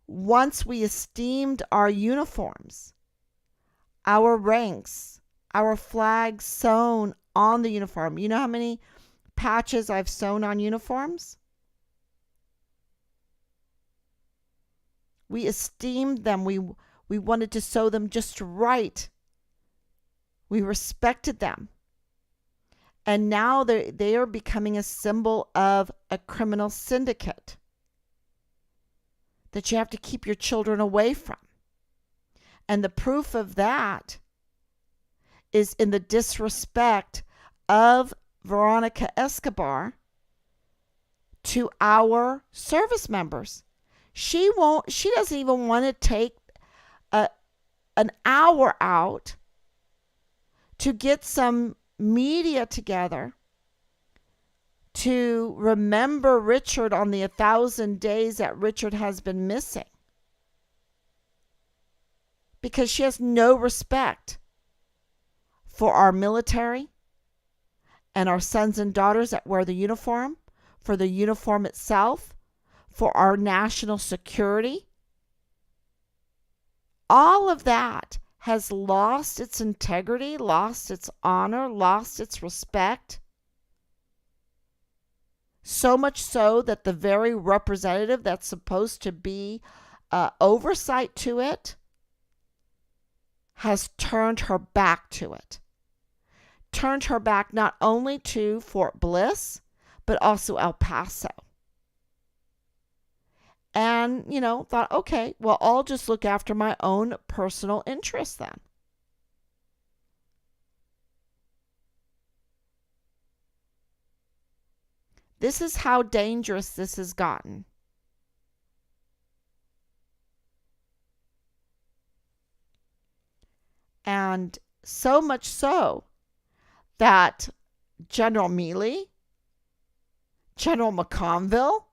once we esteemed our uniforms, our ranks, our flags sewn on the uniform. You know how many patches I've sewn on uniforms? We esteemed them. We wanted to sew them just right. We respected them. And now they are becoming a symbol of a criminal syndicate that you have to keep your children away from. And the proof of that is in the disrespect of Veronica Escobar to our service members. She doesn't even want to take an hour out to get some media together to remember Richard on the 1,000 days that Richard has been missing. Because she has no respect for our military and our sons and daughters that wear the uniform, for the uniform itself, for our national security. All of that has lost its integrity, lost its honor, lost its respect. So much so that the very representative that's supposed to be oversight to it has turned her back to it. Turned her back not only to Fort Bliss, but also El Paso. And, thought, okay, well, I'll just look after my own personal interests then. This is how dangerous this has gotten. And so much so that General Mealy, General McConville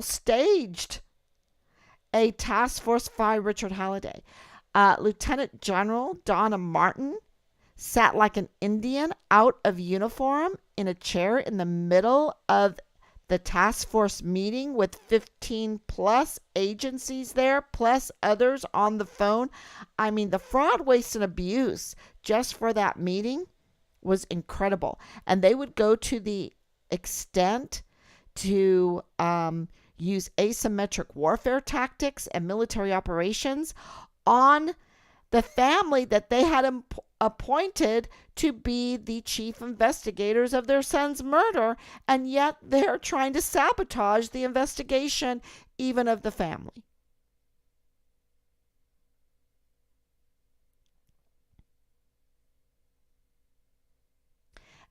staged a task force by Richard Halliday. Lieutenant General Donna Martin sat like an Indian out of uniform in a chair in the middle of the task force meeting with 15 plus agencies there, plus others on the phone. I mean, the fraud, waste, and abuse just for that meeting was incredible. And they would go to the extent to use asymmetric warfare tactics and military operations on the family that they had appointed to be the chief investigators of their son's murder, and yet they're trying to sabotage the investigation even of the family.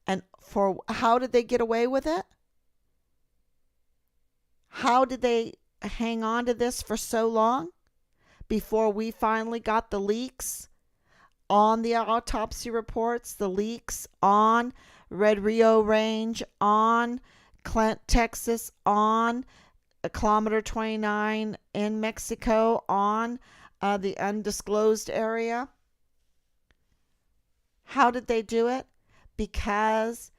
And for how did they get away with it? How did they hang on to this for so long before we finally got the leaks on the autopsy reports, the leaks on Red Rio Range, on Clint, Texas, on kilometer 29 in Mexico, on the undisclosed area? How did they do it? Because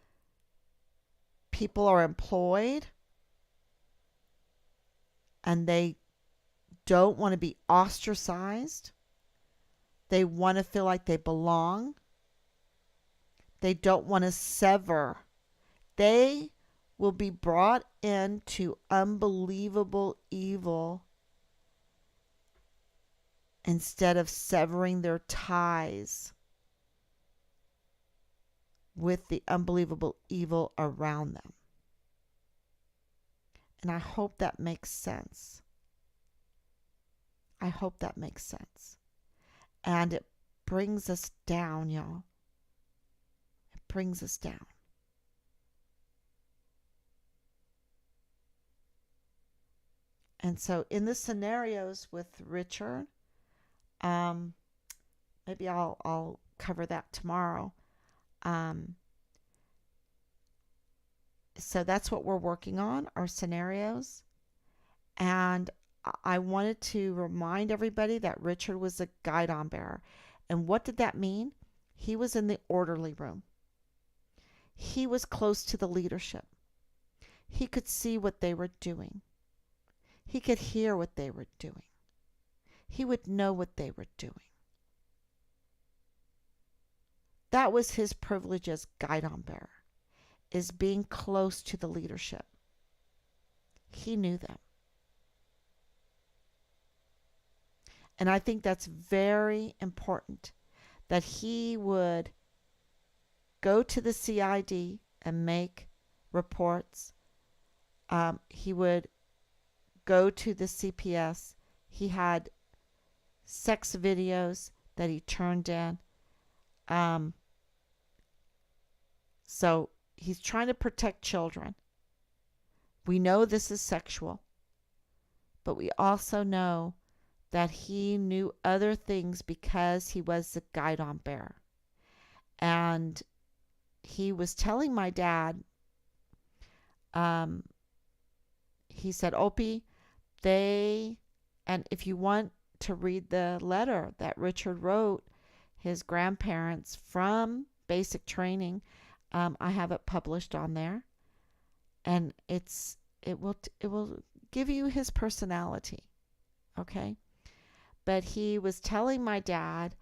people are employed and they don't want to be ostracized. They want to feel like they belong. They don't want to sever. They will be brought into unbelievable evil instead of severing their ties with the unbelievable evil around them. And I hope that makes sense. I hope that makes sense. And it brings us down, y'all. It brings us down. And so in the scenarios with Richard, maybe I'll cover that tomorrow. So that's what we're working on, our scenarios. And I wanted to remind everybody that Richard was a Guidon bearer. And what did that mean? He was in the orderly room. He was close to the leadership. He could see what they were doing. He could hear what they were doing. He would know what they were doing. That was his privilege as Guidon bearer, is being close to the leadership. He knew them. And I think that's very important, that he would go to the CID and make reports. He would go to the CPS. He had sex videos that he turned in. So he's trying to protect children. We know this is sexual, but we also know that he knew other things because he was the Guidon bearer. And he was telling my dad, he said, Opie, and if you want to read the letter that Richard wrote his grandparents from basic training, I have it published on there. And it will give you his personality. Okay? but he was telling my dad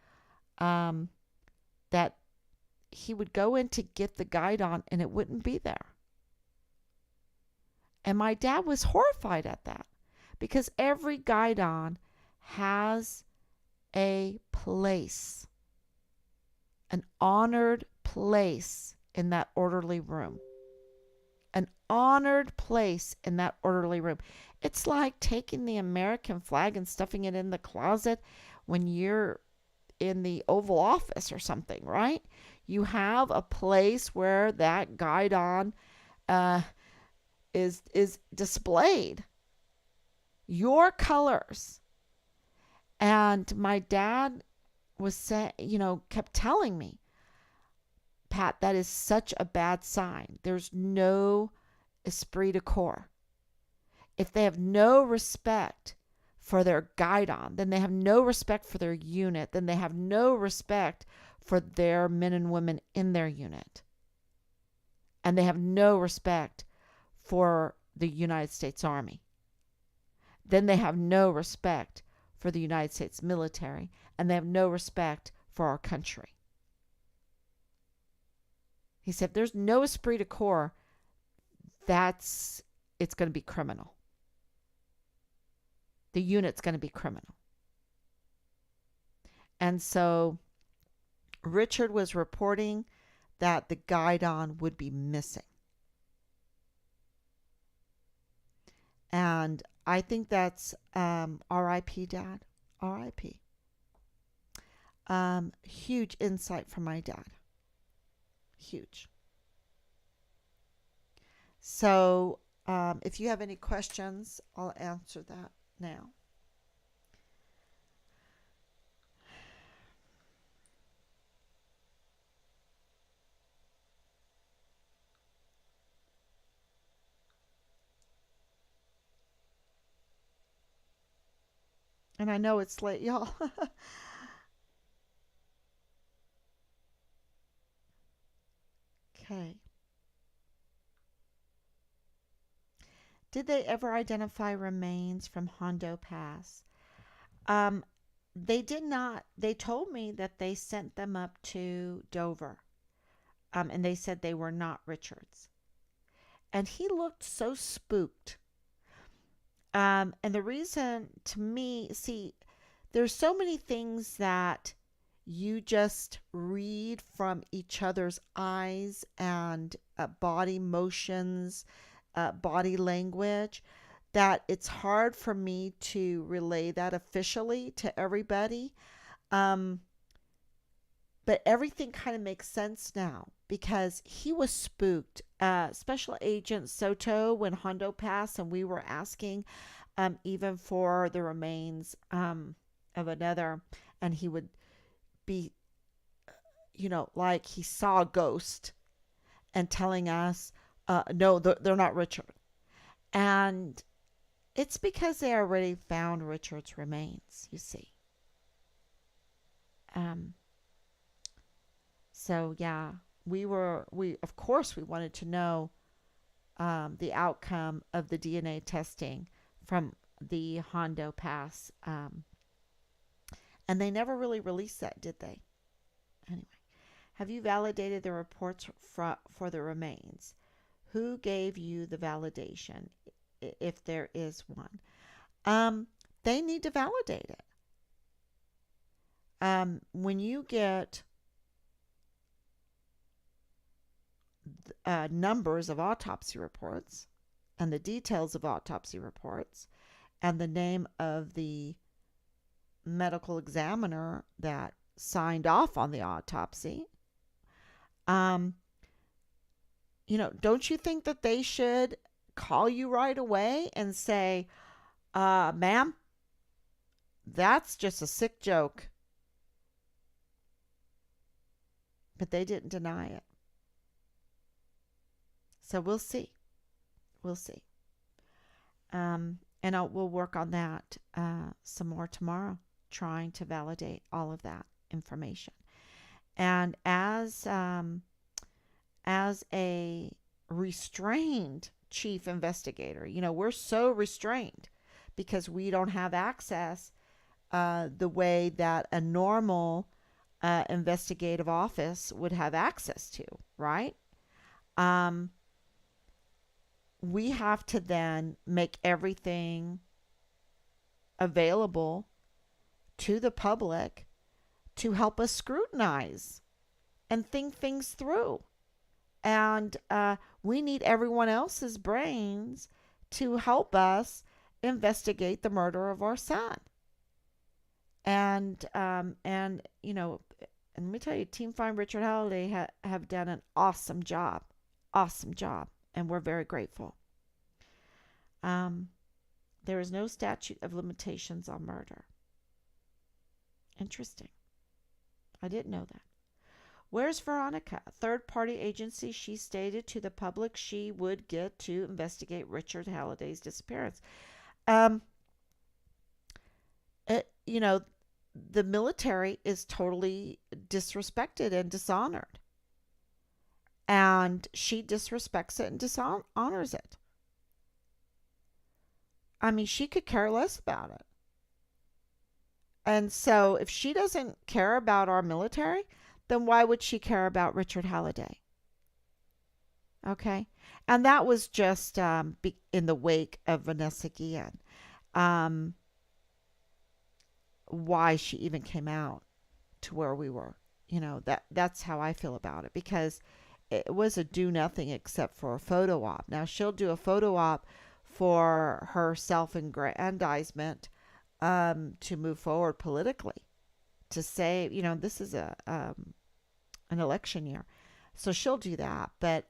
um, that he would go in to get the Guidon and it wouldn't be there. And my dad was horrified at that because every Guidon has a place, an honored place in that orderly room. An honored place in that orderly room. It's like taking the American flag and stuffing it in the closet when you're in the Oval Office or something, right? You have a place where that Guidon uh, is displayed. Your colors. And my dad was saying, kept telling me, Pat, that is such a bad sign. There's no esprit de corps. If they have no respect for their Guidon, then they have no respect for their unit, then they have no respect for their men and women in their unit. And they have no respect for the United States Army. Then they have no respect for the United States military, and they have no respect for our country. He said, if there's no esprit de corps, it's going to be criminal. The unit's going to be criminal. And so Richard was reporting that the Guidon would be missing. And I think that's R.I.P. Dad. R.I.P. Huge insight from my dad. Huge. So if you have any questions, I'll answer that now. And I know it's late, y'all. Okay. Did they ever identify remains from Hondo Pass? Um, they did not. They told me that they sent them up to Dover. And they said they were not Richard's. And he looked so spooked. And the reason to me, see, there's so many things that you just read from each other's eyes and body motions, body language, that it's hard for me to relay that officially to everybody. Um, but everything kind of makes sense now because he was spooked. Special Agent Soto, when Hondo passed, and we were asking even for the remains of another, and he would be, like he saw a ghost and telling us, no, they're not Richard. And it's because they already found Richard's remains, you see. Um, so yeah, we of course we wanted to know the outcome of the DNA testing from the Hondo Pass, and they never really released that, did they? Anyway, have you validated the reports for the remains? Who gave you the validation, if there is one? They need to validate it. When you get numbers of autopsy reports and the details of autopsy reports and the name of the medical examiner that signed off on the autopsy, don't you think that they should call you right away and say, ma'am, that's just a sick joke? But they didn't deny it. So we'll see. We'll see. And we'll work on that some more tomorrow, trying to validate all of that information. And as a restrained chief investigator, we're so restrained because we don't have access the way that a normal investigative office would have access to, right? Um, we have to then make everything available to the public to help us scrutinize and think things through. And we need everyone else's brains to help us investigate the murder of our son. And and let me tell you, Team Find Richard Halliday have done an awesome job, and we're very grateful. Um, there is no statute of limitations on murder. Interesting. I didn't know that. Where's Veronica? A third-party agency. She stated to the public she would get to investigate Richard Halliday's disappearance. Um, the military is totally disrespected and dishonored. And she disrespects it and dishonors it. I mean, she could care less about it. And so if she doesn't care about our military, then why would she care about Richard Halliday? Okay. And that was just in the wake of Vanessa Guillen. Um, why she even came out to where we were. That's how I feel about it, because it was a do nothing except for a photo op. Now she'll do a photo op for her self-aggrandizement, to move forward politically, to say, this is an election year, so she'll do that. But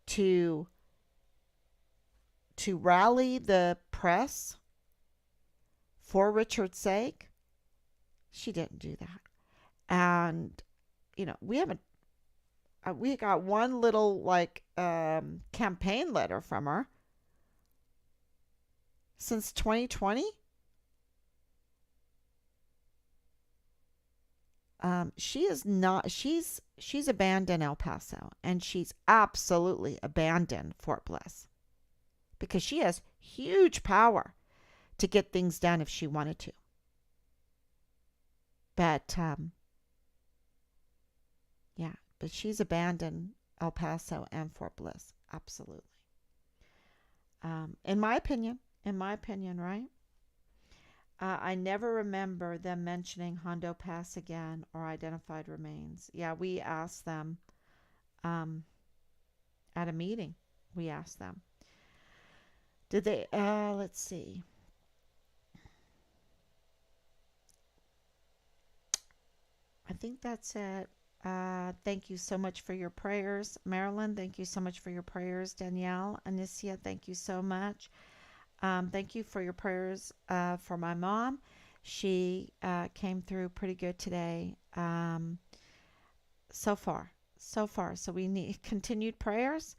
to rally the press for Richard's sake, she didn't do that. And we got one little campaign letter from her since 2020. She is not. She's abandoned El Paso, and she's absolutely abandoned Fort Bliss, because she has huge power to get things done if she wanted to. But yeah, but she's abandoned El Paso and Fort Bliss, absolutely. In my opinion, right? I never remember them mentioning Hondo Pass again or identified remains. Yeah, we asked them at a meeting. We asked them. Did they? Let's see. I think that's it. Thank you so much for your prayers. Marilyn, thank you so much for your prayers. Danielle, Anicia, thank you so much. Thank you for your prayers for my mom. She came through pretty good today. So far. So we need continued prayers.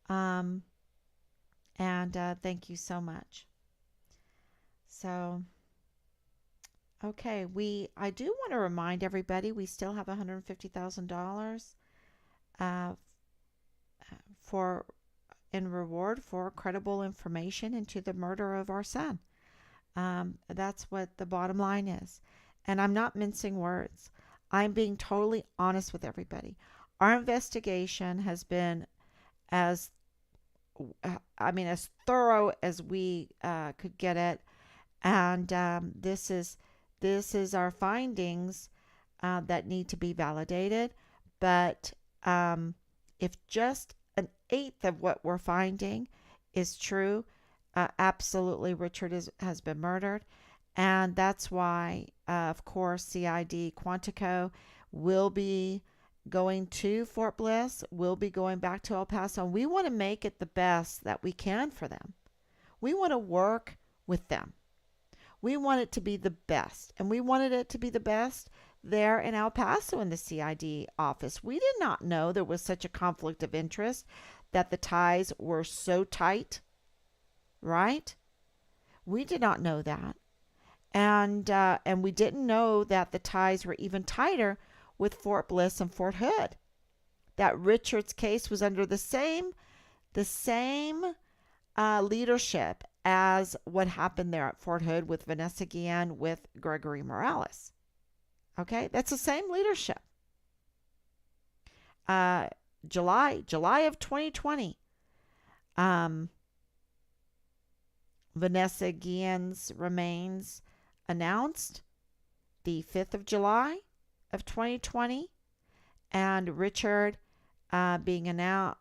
And thank you so much. So, okay, I do want to remind everybody we still have $150,000 for in reward for credible information into the murder of our son. That's what the bottom line is. And I'm not mincing words. I'm being totally honest with everybody. Our investigation has been as thorough as we could get it. And this is our findings that need to be validated. But if just an eighth of what we're finding is true, absolutely Richard has been murdered. And that's why, of course, CID Quantico will be going to Fort Bliss, will be going back to El Paso. And we want to make it the best that we can for them. We want to work with them. We want it to be the best. And we wanted it to be the best there in El Paso in the CID office. We did not know there was such a conflict of interest, that the ties were so tight, right? We did not know that. And we didn't know that the ties were even tighter with Fort Bliss and Fort Hood. That Richard's case was under the same leadership as what happened there at Fort Hood with Vanessa Guillen with Gregory Morales. Okay, that's the same leadership. Uh, July of 2020. Um, Vanessa Guillen's remains announced the 5th of July of 2020, and Richard being announced,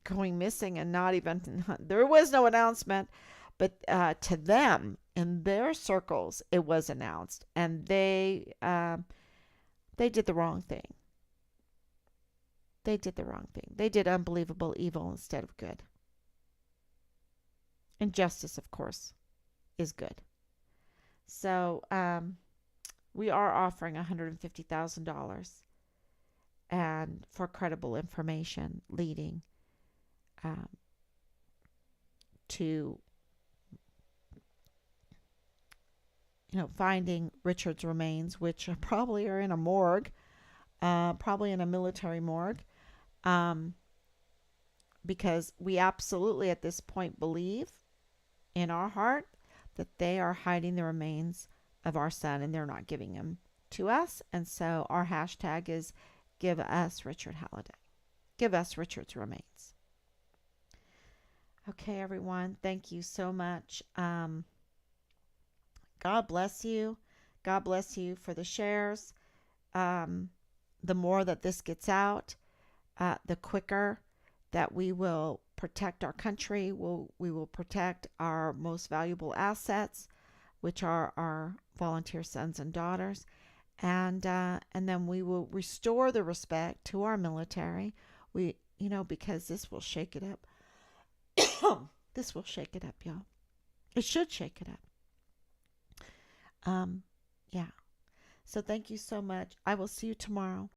going missing, and not even, there was no announcement, but to them, in their circles, it was announced, and they did the wrong thing. They did the wrong thing. They did unbelievable evil instead of good. And justice, of course, is good. So we are offering $150,000 and for credible information leading um, to finding Richard's remains, which probably are in a morgue, probably in a military morgue, um, because we absolutely at this point believe in our heart that they are hiding the remains of our son and they're not giving them to us. And so our hashtag is Give Us Richard Halliday. Give us Richard's remains. Okay, everyone. Thank you so much. God bless you. God bless you for the shares. The more that this gets out, the quicker that we will protect our country. We will protect our most valuable assets, which are our volunteer sons and daughters. And then we will restore the respect to our military. Because this will shake it up. This will shake it up, y'all. It should shake it up. Yeah. So thank you so much. I will see you tomorrow.